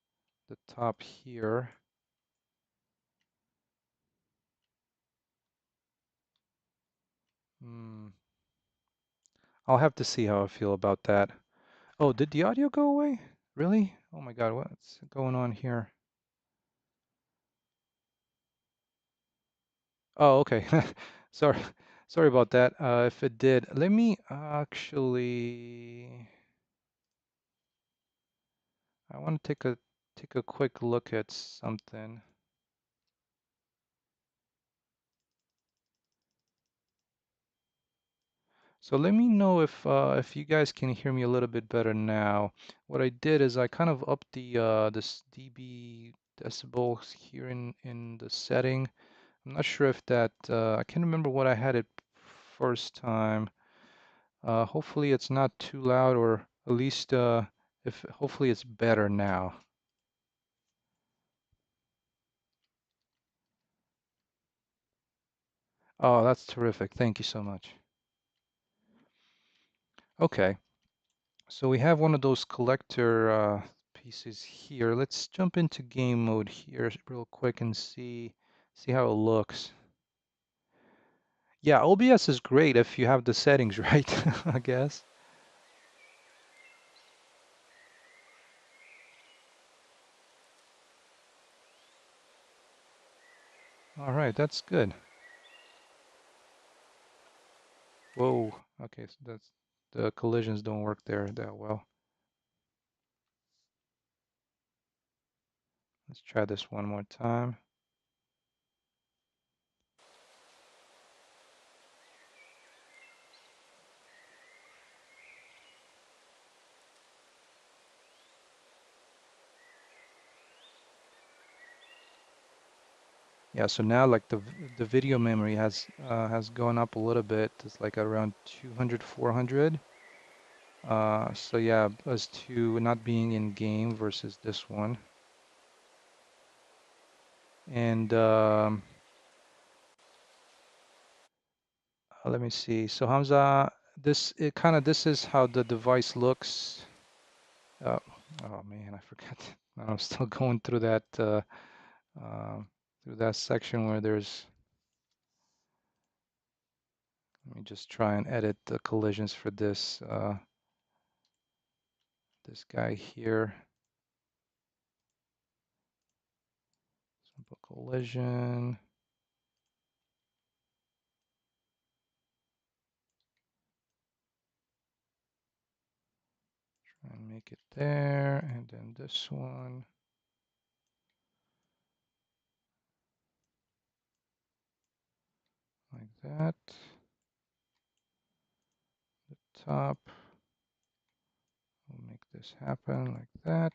the top here, hmm, I'll have to see how I feel about that. Oh, did the audio go away? Really? Oh my God, what's going on here? Oh, okay. Sorry, sorry about that. If it did, let me actually. I want to take a quick look at something. So let me know if you guys can hear me a little bit better now. What I did is I kind of upped this dB decibels here in the setting. I'm not sure if that I can't remember what I had it first time. Hopefully it's not too loud, or at least if hopefully it's better now. Oh, that's terrific. Thank you so much. Okay, so we have one of those collector pieces here. Let's jump into game mode here real quick and see how it looks. Yeah, OBS is great if you have the settings right, I guess. All right, that's good. Whoa. Okay, so that's the collisions don't work there that well. Let's try this one more time. Yeah, so now like the video memory has gone up a little bit. It's like around 200, 400. So yeah, as to not being in game versus this one. And let me see. So Hamza, this is how the device looks. Uh, oh man, I forgot. I'm still going uh, through that section where there's. Let me just try and edit the collisions for this guy here. Simple collision. Try and make it there, and then this one. Like that. The top. We'll make this happen like that.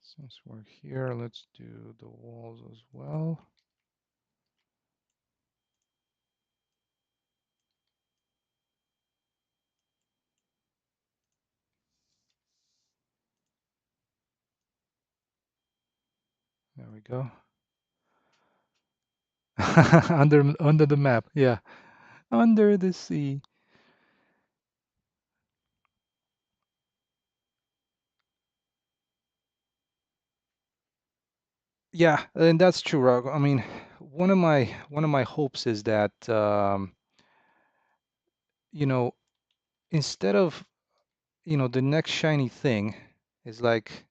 Since we're here, let's do the walls as well. There we go. Under the map, yeah. Under the sea. Yeah, and that's true, Rag. I mean, one of my hopes is that you know, instead of, the next shiny thing is like,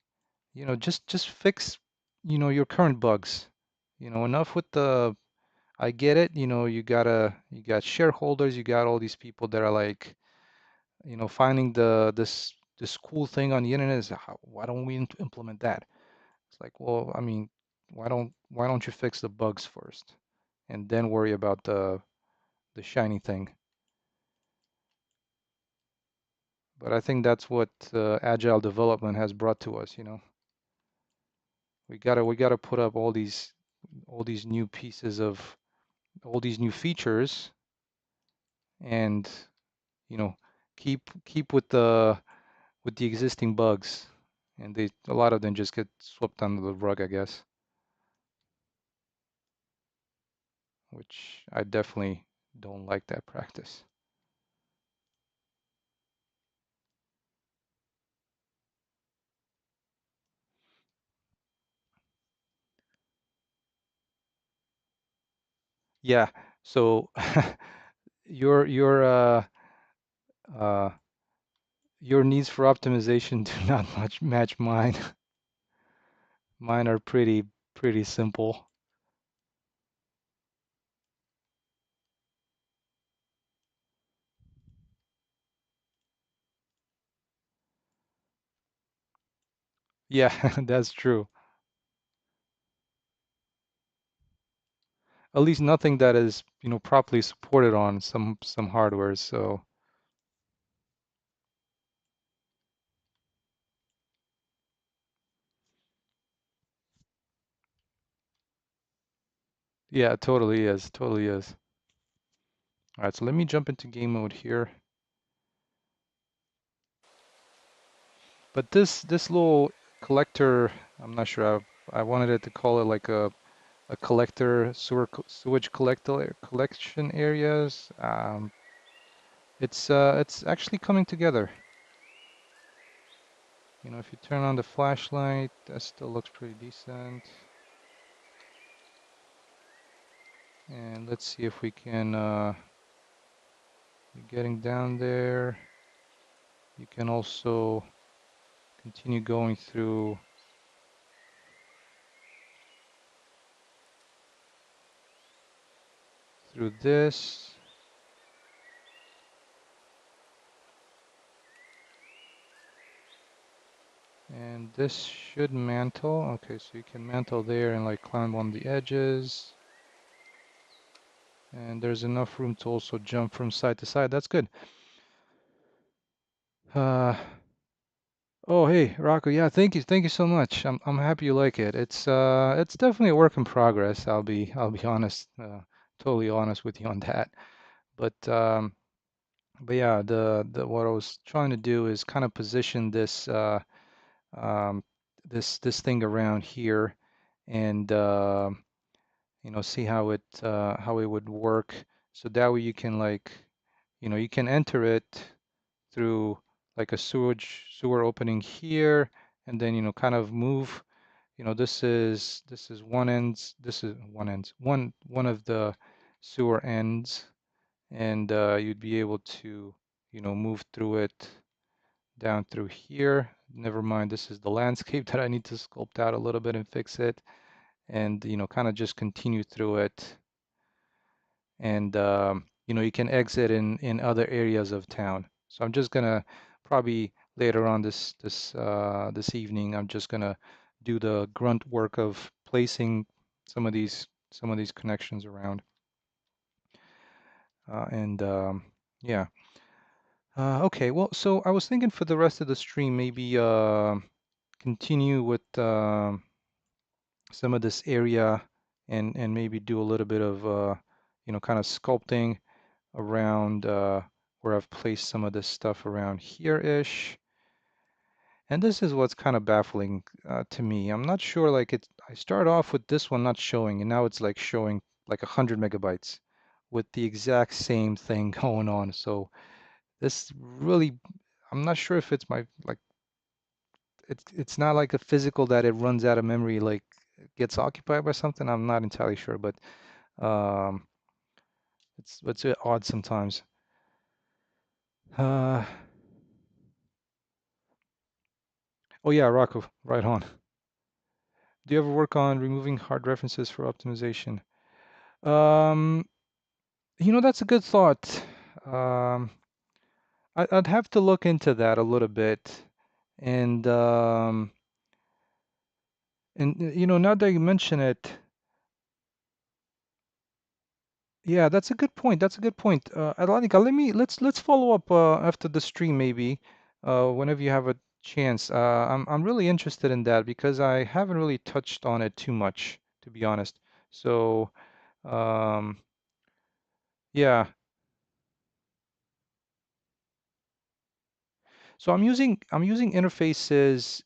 just fix, your current bugs. Enough with the I get it, you got shareholders, you got all these people that are like, finding this cool thing on the internet is why don't we implement that? It's like, well, I mean, why don't you fix the bugs first and then worry about the shiny thing? But I think that's what agile development has brought to us, We gotta put up all these new pieces of all these new features and, you know, keep with the existing bugs. And a lot of them just get swept under the rug, I guess, which I definitely don't like that practice. Yeah, so your your uh uh your needs for optimization do not much match mine. Mine are pretty simple. Yeah, that's true. At least nothing that is, properly supported on some hardware. So yeah, it totally is. Totally is. All right, so let me jump into game mode here. But this little collector, I'm not sure. I wanted it to call it like a collector sewage collector collection areas. It's actually coming together. If you turn on the flashlight, that still looks pretty decent. And let's see if we can getting down there. You can also continue going through this. And this should mantle. Okay, so you can mantle there and like climb on the edges. And there's enough room to also jump from side to side. That's good. Oh, hey, Rocco. Yeah, thank you so much. I'm happy you like it. It's definitely a work in progress. I'll be honest, totally honest with you on that. But yeah, the what I was trying to do is kind of position um this thing around here, and see how it would work. So that way you can like, you can enter it through like a sewer opening here, and then kind of move. This is one ends. This is one ends. One of the sewer ends, and you'd be able to move through it down through here. Never mind, this is the landscape that I need to sculpt out a little bit and fix it, and kind of just continue through it, and you can exit in other areas of town. So I'm just gonna probably later on this evening, I'm just gonna do the grunt work of placing some of these connections around, and yeah. Okay, well, so I was thinking for the rest of the stream, maybe continue with some of this area, and maybe do a little bit of kind of sculpting around where I've placed some of this stuff around here-ish. And this is what's kind of baffling to me. I'm not sure, like I start off with this one not showing, and now it's like showing like 100 megabytes with the exact same thing going on. So this really, I'm not sure if it's my like it's not like a physical that it runs out of memory, like it gets occupied by something. I'm not entirely sure, but um, it's a bit odd sometimes. Uh, oh yeah, Rocco, right on. Do you ever work on removing hard references for optimization? Um, that's a good thought. Um, I'd have to look into that a little bit. And now that you mention it, yeah, that's a good point. That's a good point. Atlantica, let's follow up after the stream maybe, whenever you have a chance. I'm really interested in that because I haven't really touched on it too much, to be honest. So, um, yeah. So I'm using interfaces,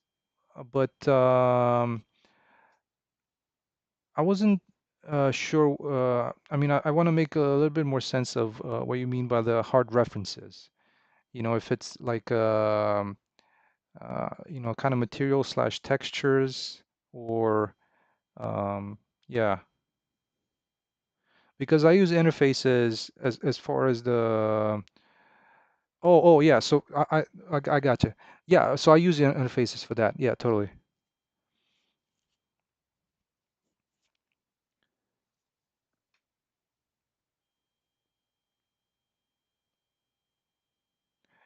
but I wasn't sure. I mean, I want to make a little bit more sense of what you mean by the hard references. If it's like kind of material slash textures, or yeah, because I use interfaces as far as the oh yeah. So I gotcha. Yeah, so I use the interfaces for that. Yeah, totally.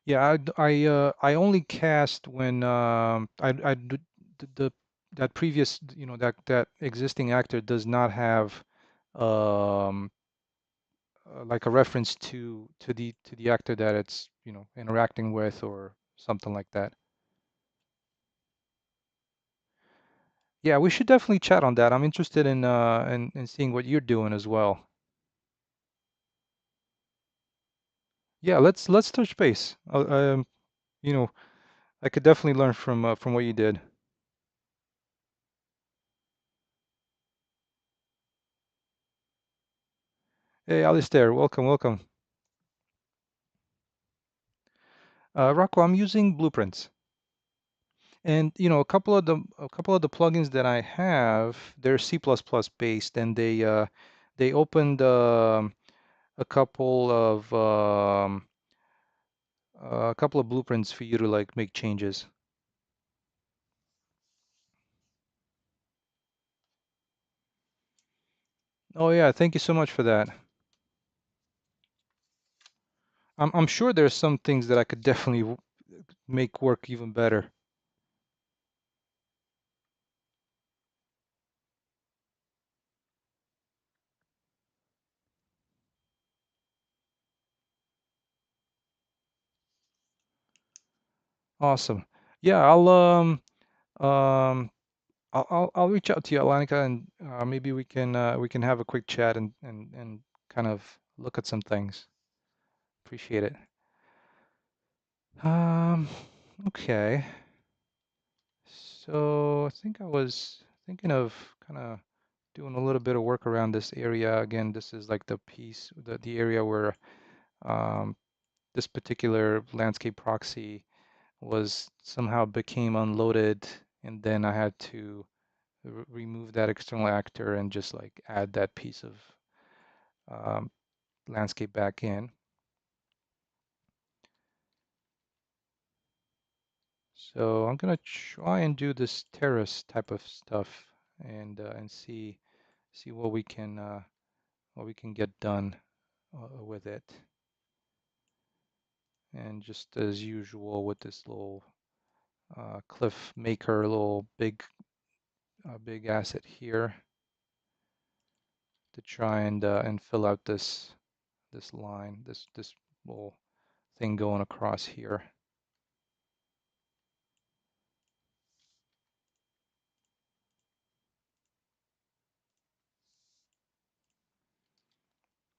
Yeah, I only cast when the that previous that existing actor does not have um like a reference to the actor that it's interacting with or something like that. Yeah, we should definitely chat on that. I'm interested in seeing what you're doing as well. Yeah, let's touch base. You know, I could definitely learn from what you did. Hey, Alistair, welcome, welcome. Rocco, I'm using Blueprints. And a couple of the plugins that I have, they're C++ based, and they opened a couple of blueprints for you to like make changes. Oh yeah, thank you so much for that. I'm sure there's some things that I could definitely make work even better. Awesome. Yeah, um I'll reach out to you, Alanika, and maybe we can have a quick chat and kind of look at some things. Appreciate it. Um, okay. So I think I was thinking of kind of doing a little bit of work around this area. Again, this is like the piece, the area where um, this particular landscape proxy was somehow became unloaded, and then I had to remove that external actor and just like add that piece of um, landscape back in. So I'm gonna try and do this terrace type of stuff and see what we can get done with it. And just as usual with this little cliff maker, little big asset here to try and fill out this line, this little thing going across here.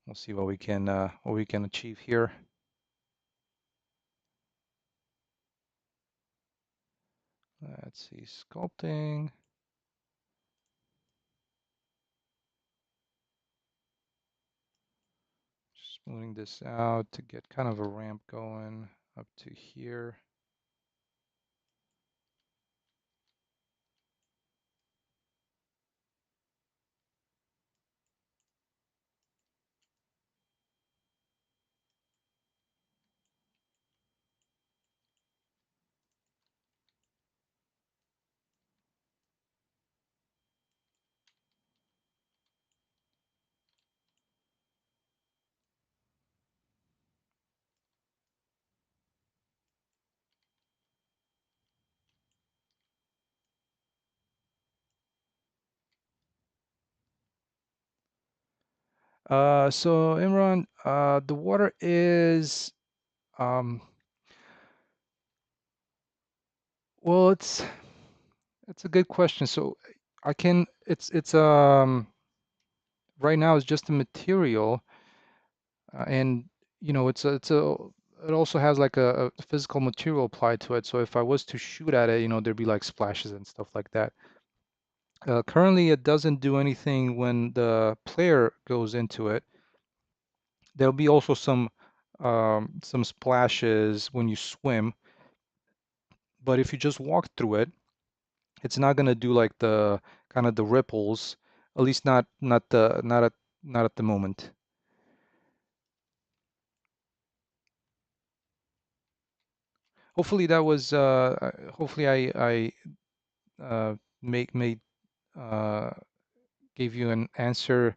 We'll see what we can achieve here. Let's see, sculpting. Smoothing this out to get kind of a ramp going up to here. So Imran, the water is um, well, it's a good question. So I can it's right now it's just a material, and you know it also has like a physical material applied to it. So if I was to shoot at it, you know, there'd be like splashes and stuff like that. Currently, it doesn't do anything when the player goes into it. There'll be also some splashes when you swim, but if you just walk through it, it's not gonna do like the kind of the ripples, at least not at the moment. Hopefully that was hopefully I make made uh gave you an answer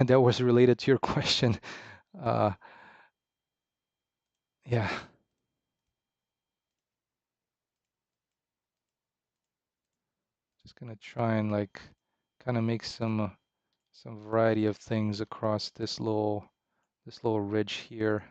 that was related to your question. Uh yeah, just gonna try and like kind of make some variety of things across this little ridge here.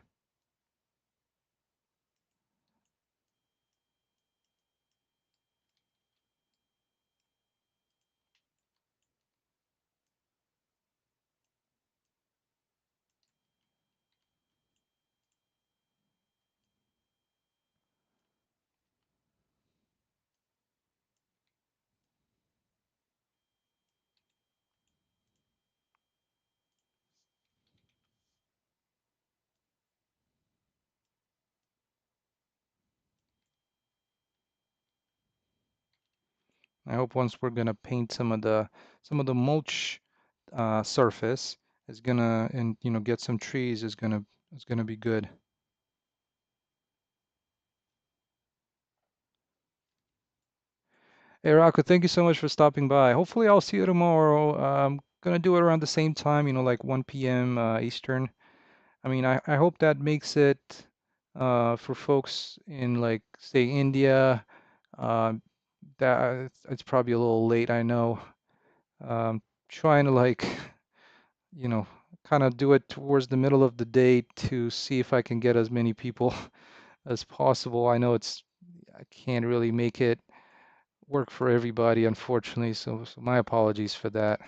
I hope once we're gonna paint some of the mulch surface is gonna and you know get some trees is gonna be good. Hey Rocco, thank you so much for stopping by. Hopefully I'll see you tomorrow. Gonna do it around the same time, you know, like 1 p.m. Eastern. I mean, I hope that makes it for folks in like say India. Uh, that it's probably a little late, I know. Trying to like you know, kind of do it towards the middle of the day to see if I can get as many people as possible. I know I can't really make it work for everybody, unfortunately. So my apologies for that.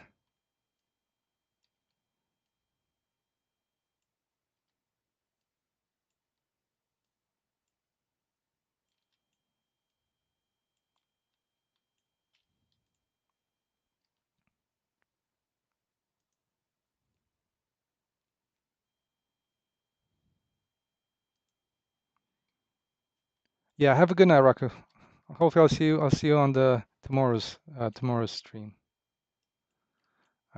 Yeah, have a good night, Rocco. Hopefully I'll see you on the tomorrow's stream.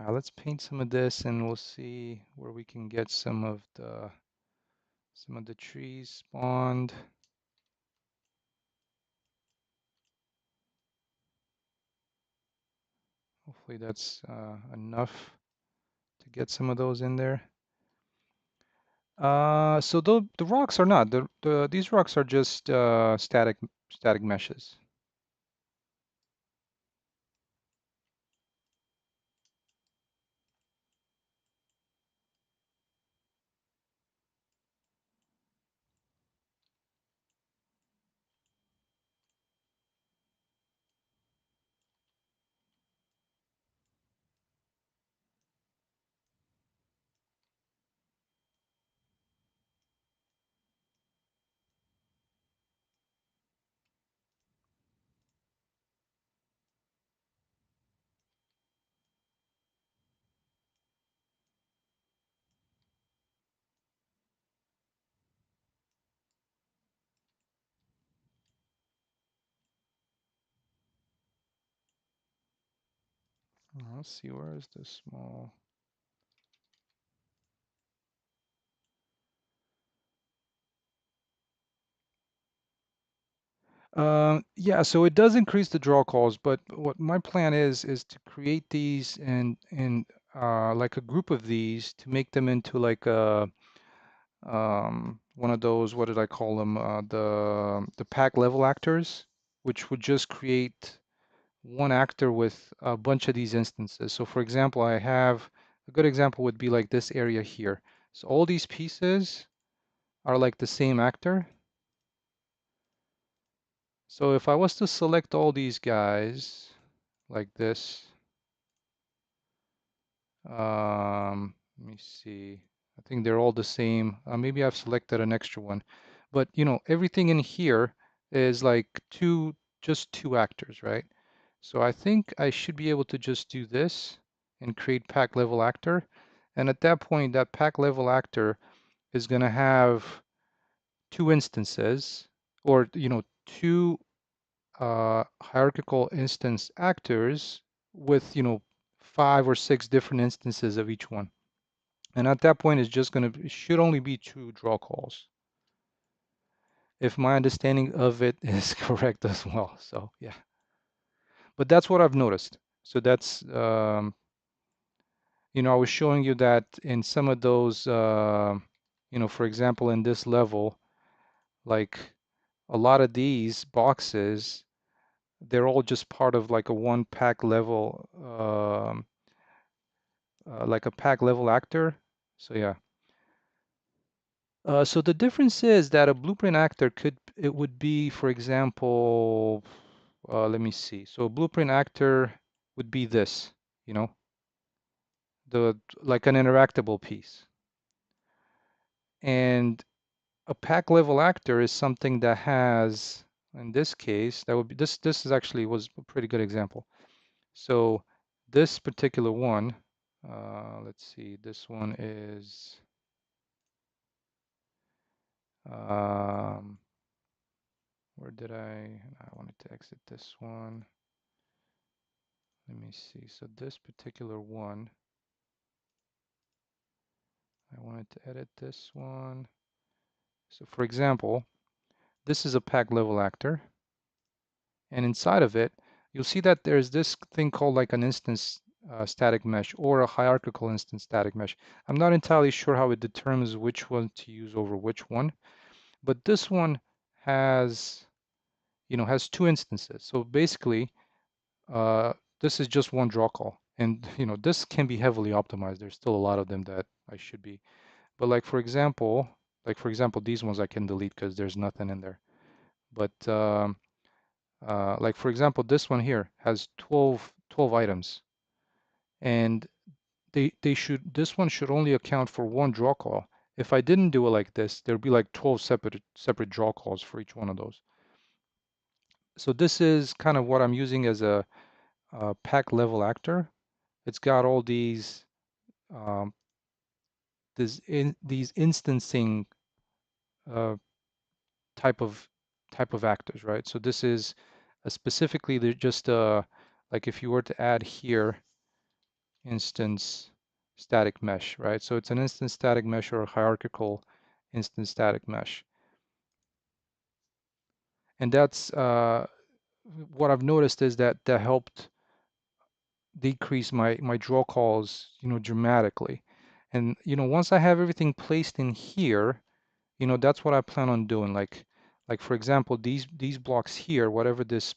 Let's paint some of this and we'll see where we can get some of the trees spawned. Hopefully that's enough to get some of those in there. So the rocks are not these rocks are just static meshes. Let's see, where is this small? Yeah, so it does increase the draw calls, but what my plan is to create these and like a group of these to make them into like a one of those, what did I call them? The pack level actors, which would just create one actor with a bunch of these instances. So for example, I have a good example would be like this area here. So all these pieces are like the same actor. So if I was to select all these guys like this, let me see. I think they're all the same. Maybe I've selected an extra one, but you know, everything in here is like just two actors, right? So I think I should be able to just do this and create pack level actor. And at that point, that pack level actor is going to have two instances or, you know, two hierarchical instance actors with, you know, 5 or 6 different instances of each one. And at that point, it's just going to, it should only be 2 draw calls, if my understanding of it is correct as well. So yeah, but that's what I've noticed. So that's, you know, I was showing you that in some of those, you know, for example, in this level, like a lot of these boxes, they're all just part of like a one pack level, like a pack level actor. So yeah. So the difference is that a blueprint actor it would be, for example, let me see. So a blueprint actor would be this, you know, like an interactable piece. And a pack level actor is something that has, in this case, that would be this is actually was a pretty good example. So this particular one, let's see, this one is where did I wanted to exit this one. Let me see. So this particular one, I wanted to edit this one. So for example, this is a pack level actor. And inside of it, you'll see that there's this thing called like an instance static mesh or a hierarchical instance static mesh. I'm not entirely sure how it determines which one to use over which one, but this one has, you know, has 2 instances. So basically, this is just one draw call. And, you know, this can be heavily optimized. There's still a lot of them that I should be. But like for example, these ones I can delete because there's nothing in there. But like for example, this one here has 12 items, and this one should only account for one draw call. If I didn't do it like this, there'd be like 12 separate draw calls for each one of those. So this is kind of what I'm using as a pack level actor. It's got all um, these instancing uh, type of actors, right? So this is specifically just like if you were to add here instance static mesh, right? So it's an instance static mesh or a hierarchical instance static mesh. And that's what I've noticed is that that helped decrease my draw calls, dramatically. And once I have everything placed in here, that's what I plan on doing. Like for example, these blocks here, whatever this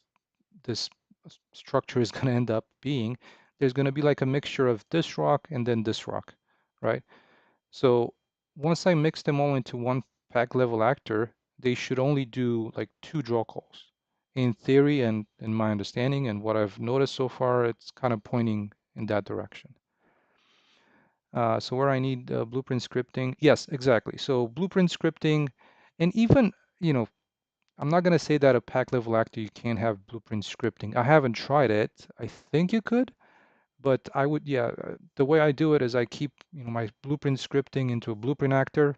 structure is going to end up being, there's going to be like a mixture of this rock and then this rock, right? So once I mix them all into one pack level actor, they should only do like 2 draw calls. In theory and in my understanding and what I've noticed so far, it's kind of pointing in that direction. So where I need blueprint scripting, yes, exactly. So blueprint scripting, and even, I'm not going to say that a pack level actor you can't have blueprint scripting. I haven't tried it. I think you could, but I would, yeah, the way I do it is I keep, my blueprint scripting into a blueprint actor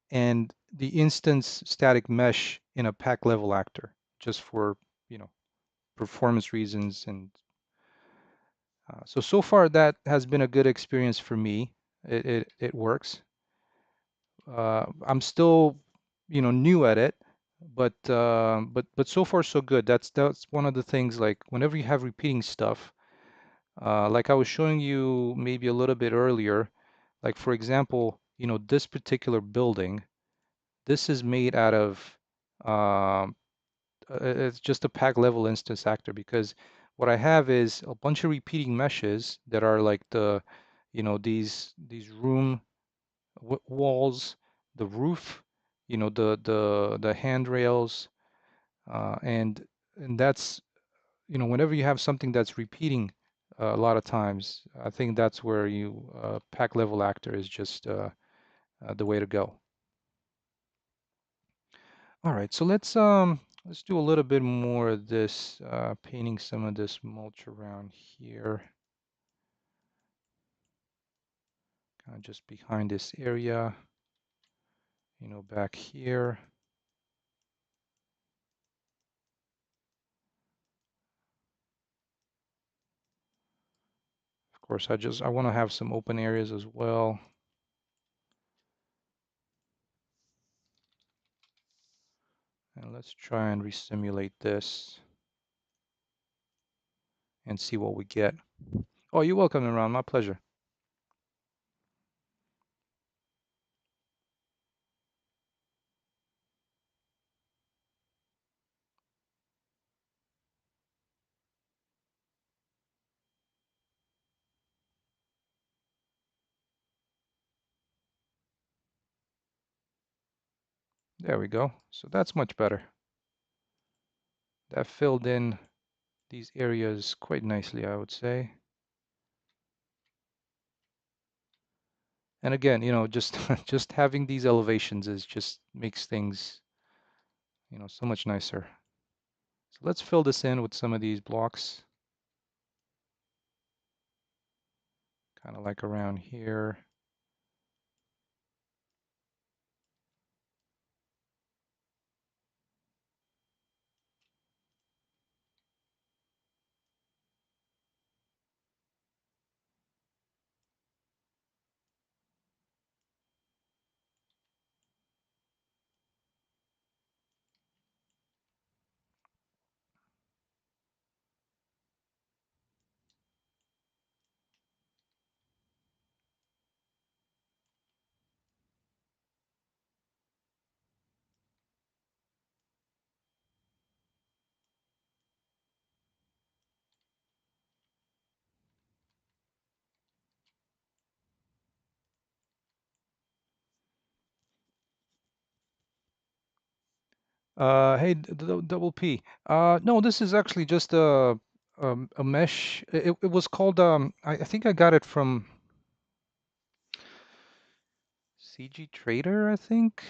and the instance static mesh in a pack level actor, just for, you know, performance reasons. And so far that has been a good experience for me. It works. I'm still, new at it, but so far so good. That's one of the things. Like whenever you have repeating stuff, like I was showing you maybe a little bit earlier, like for example, this particular building, this is made out of, um, it's just a pack level instance actor because what I have is a bunch of repeating meshes that are like these room walls, the roof, the handrails, and that's whenever you have something that's repeating a lot of times, I think that's where pack level actor is just the way to go. All right, so let's do a little bit more of this, painting some of this mulch around here, kind of just behind this area, back here. Of course, I want to have some open areas as well. And let's try and resimulate this and see what we get. Oh, you're welcome, Imran. My pleasure. There we go. So that's much better. That filled in these areas quite nicely, I would say. And again, just just having these elevations is just makes things, so much nicer. So let's fill this in with some of these blocks, kind of like around here. Hey, double P. No, this is actually just a mesh. It was called I think I got it from CG Trader, I think.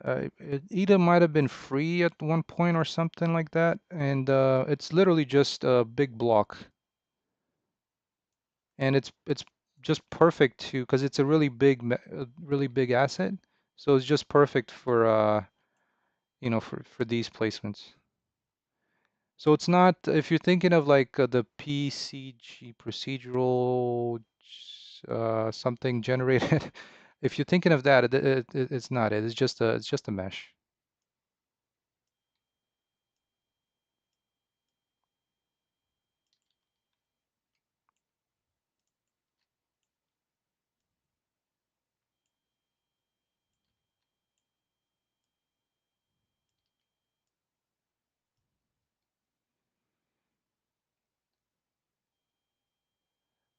It either might have been free at one point or something like that, and it's literally just a big block, and it's just perfect to because it's a really big asset, so it's just perfect for for these placements. So it's not, if you're thinking of like the PCG procedural something generated, if you're thinking of that, it's not it. It's just a mesh.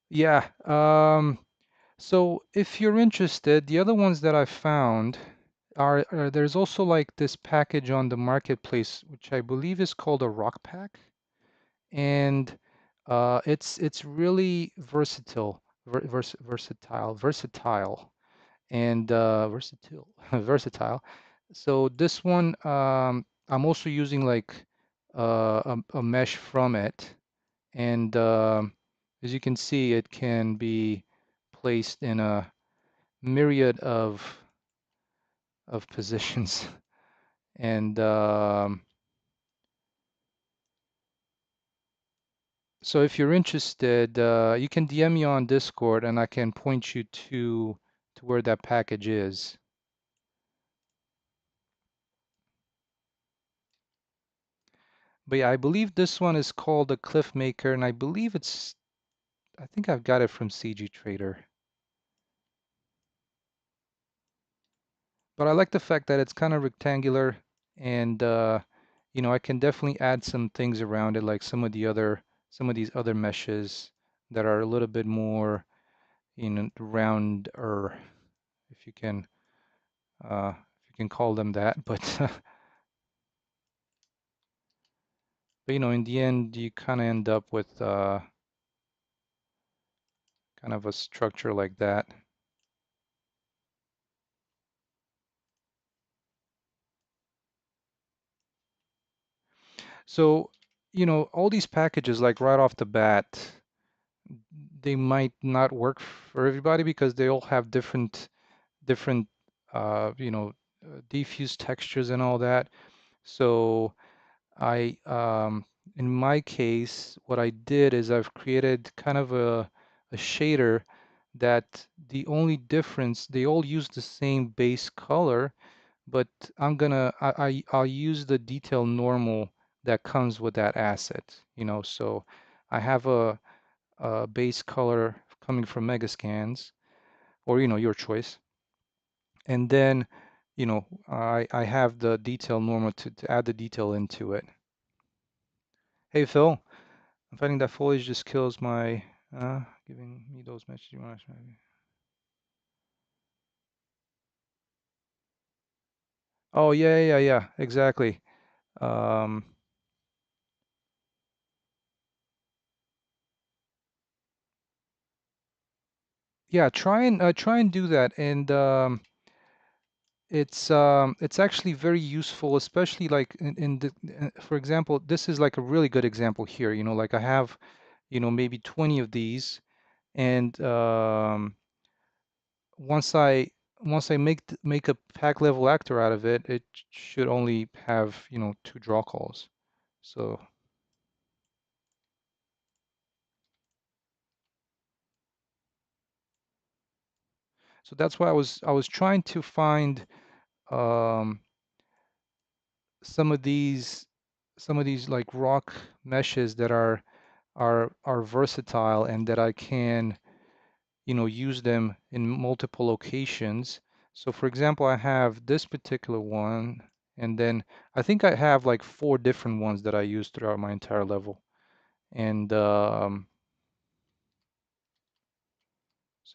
Yeah. So if you're interested, the other ones that I found are there's also like this package on the marketplace, which I believe is called a rock pack, and it's really versatile, and versatile, versatile. So this one, I'm also using like a mesh from it, and as you can see, it can be placed in a myriad of positions. And so if you're interested, you can DM me on Discord, and I can point you to where that package is. But yeah, I believe this one is called a Cliff Maker, and I think I've got it from CG Trader. But I like the fact that it's kind of rectangular, and I can definitely add some things around it, like some of these other meshes that are a little bit more, round, or if you can call them that. But in the end, you kind of end up with kind of a structure like that. So, all these packages, like right off the bat, they might not work for everybody because they all have different diffuse textures and all that. So I in my case, what I did is I've created kind of a shader that the only difference, they all use the same base color, but I'll use the detail normal that comes with that asset. So I have a base color coming from Megascans, or your choice, and then I have the detail normal to add the detail into it. Hey Phil, I'm finding that foliage just kills my giving me those messages you want to maybe. Oh yeah, exactly. Um, yeah, try and do that, and it's actually very useful, especially like for example, this is like a really good example here. Like I have maybe 20 of these, and once I once I make a pack level actor out of it, it should only have, two draw calls. So so that's why I was trying to find um, some of these like rock meshes that are versatile and that I can, use them in multiple locations. So for example, I have this particular one, and then I think I have like four different ones that I use throughout my entire level. And so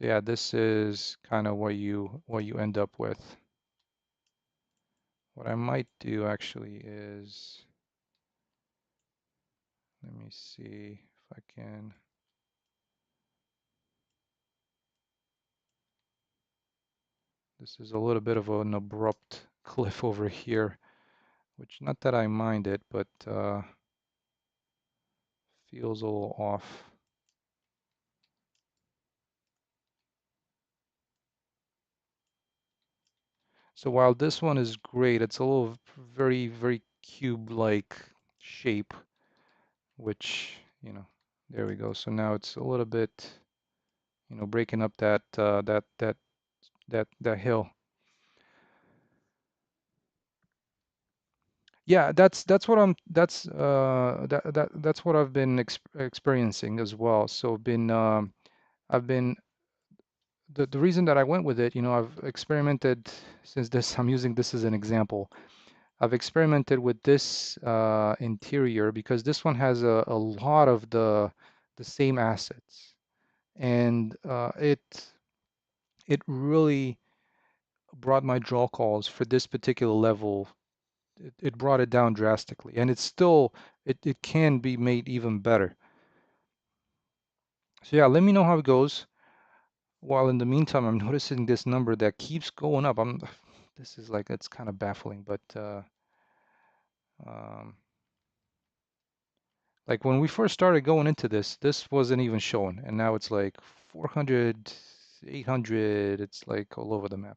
yeah, this is kind of what you end up with what I might do actually is, let me see if I can. This is a little bit of an abrupt cliff over here, which not that I mind it, but feels a little off. So while this one is great, it's a little very, very cube-like shape, which, there we go. So now it's a little bit, breaking up that hill. Yeah, that's what I've been experiencing as well. So I've been the reason that I went with it, I've experimented since this, I'm using this as an example. I've experimented with this interior because this one has a lot of the same assets, and it really brought my draw calls for this particular level. It brought it down drastically, and it's still it can be made even better. So yeah, let me know how it goes. While in the meantime, I'm noticing this number that keeps going up. This is like, it's kind of baffling, but um, like when we first started going into this, this wasn't even showing, and now it's like 400, 800. It's like all over the map.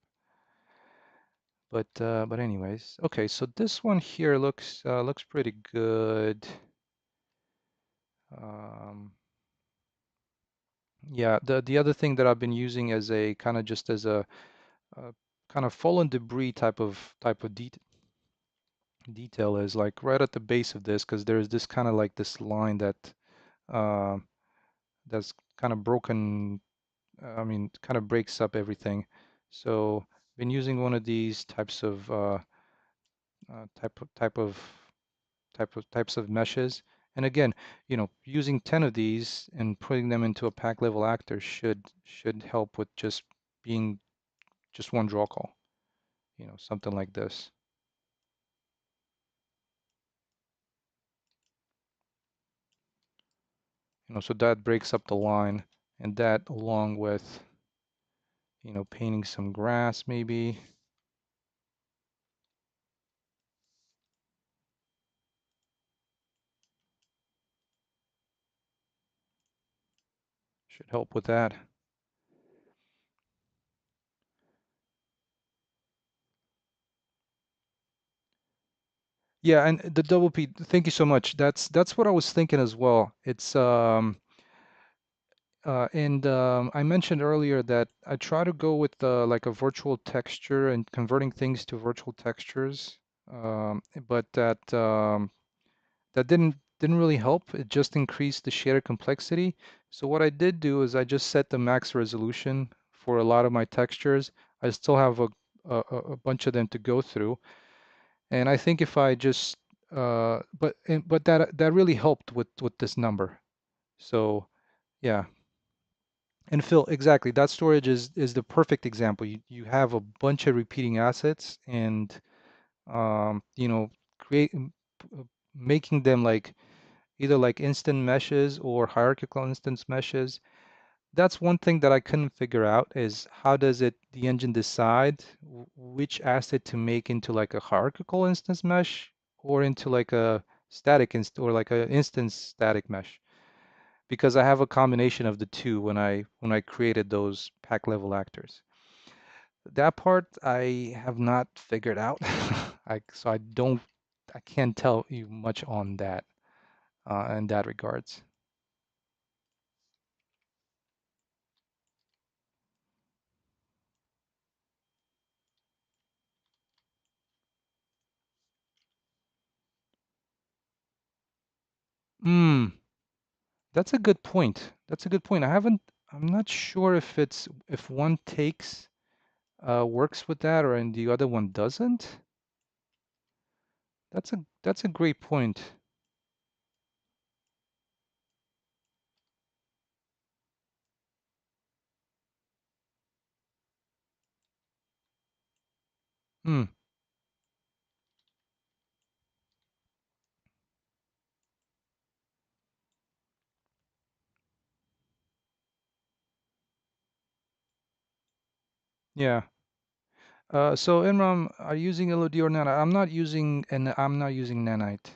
But anyways, okay. So this one here looks pretty good. Um, yeah. The other thing that I've been using as a kind of just as a kind of fallen debris type of detail is like right at the base of this, because there's this kind of like this line uh, that's kind of broken. I mean, kind of breaks up everything. So been using one of these type of type of types of meshes. And again, using 10 of these and putting them into a pack level actor should help with just being just one draw call. Something like this. So that breaks up the line, and that along with, painting some grass maybe should help with that. Yeah, and the double P, thank you so much. That's what I was thinking as well. It's and I mentioned earlier that I try to go with like a virtual texture and converting things to virtual textures, but that didn't really help. It just increased the shader complexity. So what I did do is I just set the max resolution for a lot of my textures. I still have a bunch of them to go through, and I think if I just but that really helped with this number. So yeah. And Phil, exactly. That storage is the perfect example. You have a bunch of repeating assets, and create making them like either like instant meshes or hierarchical instance meshes. That's one thing that I couldn't figure out is how does the engine decide which asset to make into like a hierarchical instance mesh or into like a static inst or like a instance static mesh, because I have a combination of the two when I created those pack level actors. That part I have not figured out. So I can't tell you much on that in that regards. Hmm, that's a good point. That's a good point. I'm not sure if one takes works with that or and the other one doesn't. That's a great point. Hmm. Yeah. So Imram, are you using LOD or Nanite? I'm not using Nanite.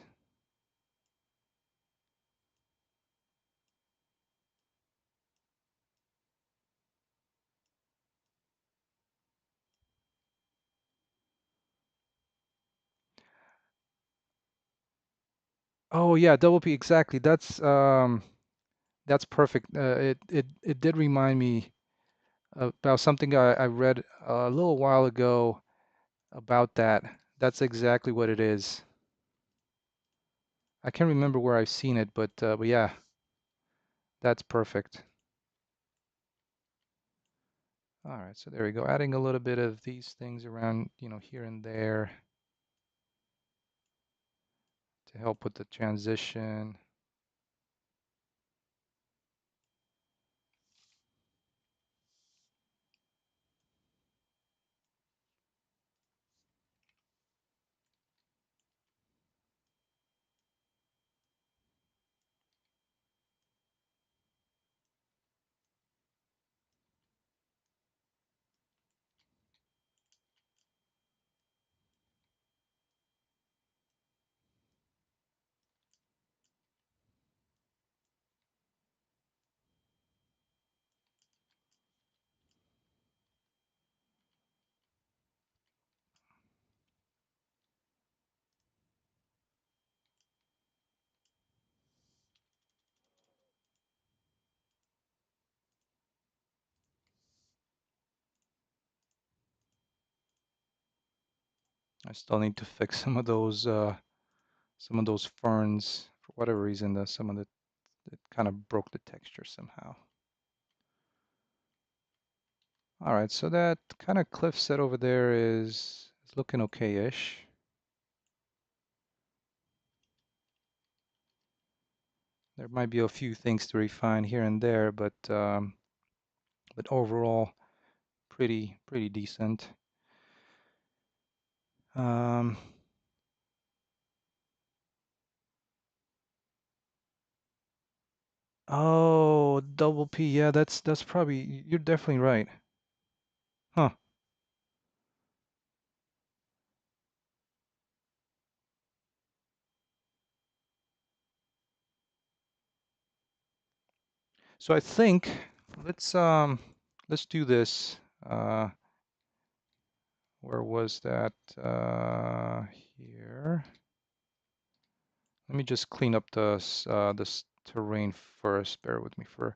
Oh yeah, double P exactly. That's perfect. It did remind me about something I read a little while ago about that. That's exactly what it is. I can't remember where I've seen it, but yeah, that's perfect. All right, so there we go. Adding a little bit of these things around, here and there to help with the transition. I still need to fix some of those ferns for whatever reason. Some of it kind of broke the texture somehow. All right, so that kind of cliff set over there is looking okay-ish. There might be a few things to refine here and there, but overall pretty decent. Um, oh, double P. Yeah, that's probably you're definitely right. Huh. So I think let's um let's do this. Uh, where was that? Here. Let me just clean up this terrain first. Bear with me for a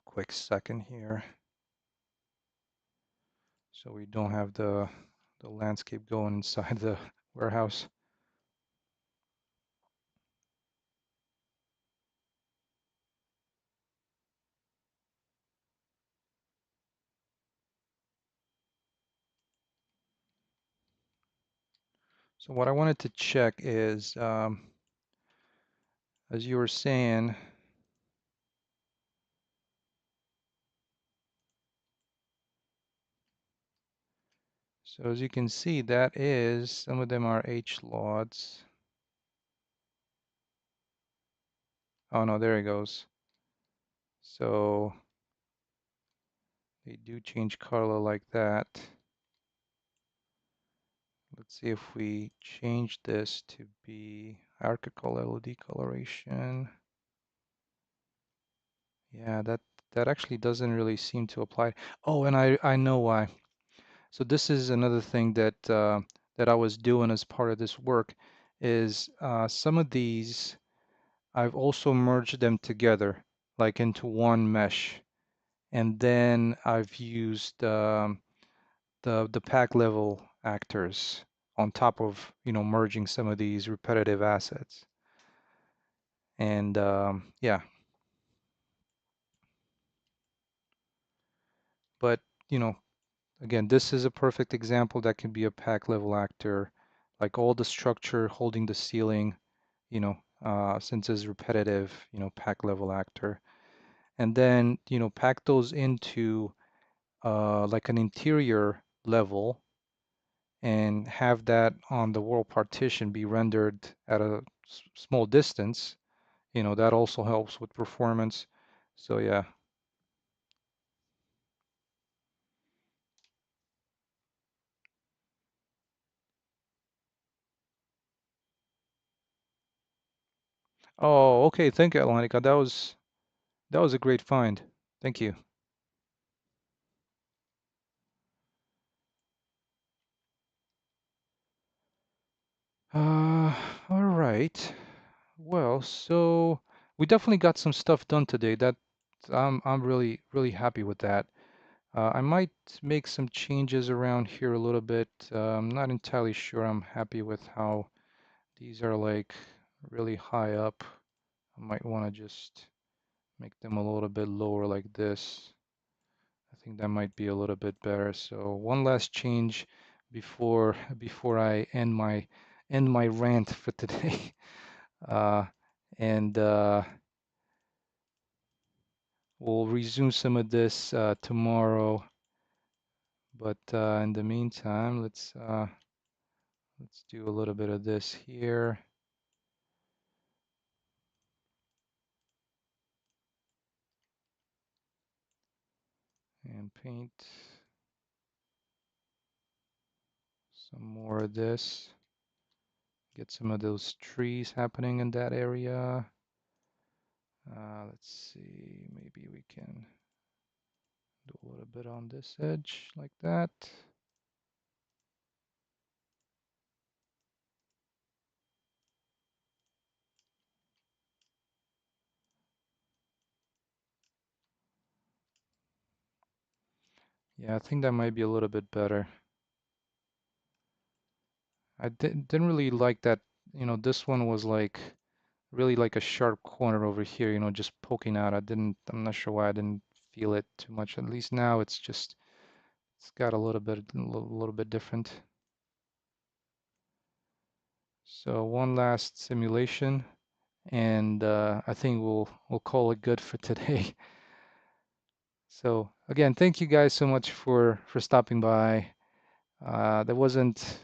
quick second here, so we don't have the landscape going inside the warehouse. So what I wanted to check is, as you were saying, so as you can see, that is, some of them are HLODs. Oh no, there it goes. So they do change color like that. Let's see if we change this to be hierarchical LOD coloration. Yeah, that actually doesn't really seem to apply. Oh, and I know why. So this is another thing that I was doing as part of this work is some of these I've also merged them together like into one mesh, and then I've used the pack level actors on top of merging some of these repetitive assets. And yeah, but you know again, this is a perfect example that can be a pack level actor, like all the structure holding the ceiling, since it's repetitive, pack level actor. And then, pack those into like an interior level and have that on the world partition be rendered at a small distance. That also helps with performance. So yeah, Oh, okay. Thank you, Atlantica. That was a great find. Thank you. Uh, all right. Well, so we definitely got some stuff done today. That I'm really happy with that. I might make some changes around here a little bit. I'm not entirely sure I'm happy with how these are like really high up. I might want to just make them a little bit lower like this. I think that might be a little bit better. So one last change before I end my rant for today. Uh, and we'll resume some of this tomorrow. But in the meantime, let's do a little bit of this here and paint some more of this. Get some of those trees happening in that area. Let's see, maybe we can do a little bit on this edge like that. Yeah, I think that might be a little bit better. I didn't really like that, this one was like really like a sharp corner over here, just poking out. I'm not sure why I didn't feel it too much. At least now it's got a little bit different. So one last simulation, and I think we'll call it good for today. So again, thank you guys so much for stopping by. There wasn't,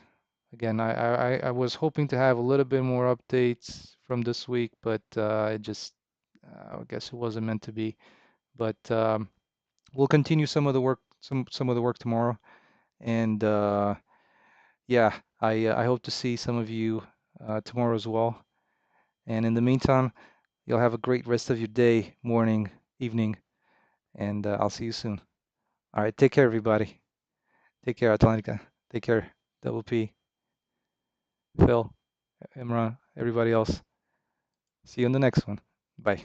again, I was hoping to have a little bit more updates from this week, but it just, I guess it wasn't meant to be. But we'll continue some of the work tomorrow, and yeah, I hope to see some of you tomorrow as well. And in the meantime, you'll have a great rest of your day, morning, evening, and I'll see you soon. All right, take care, everybody. Take care, Atlantica. Take care, Double P, Phil, Imran, everybody else. See you on the next one. Bye.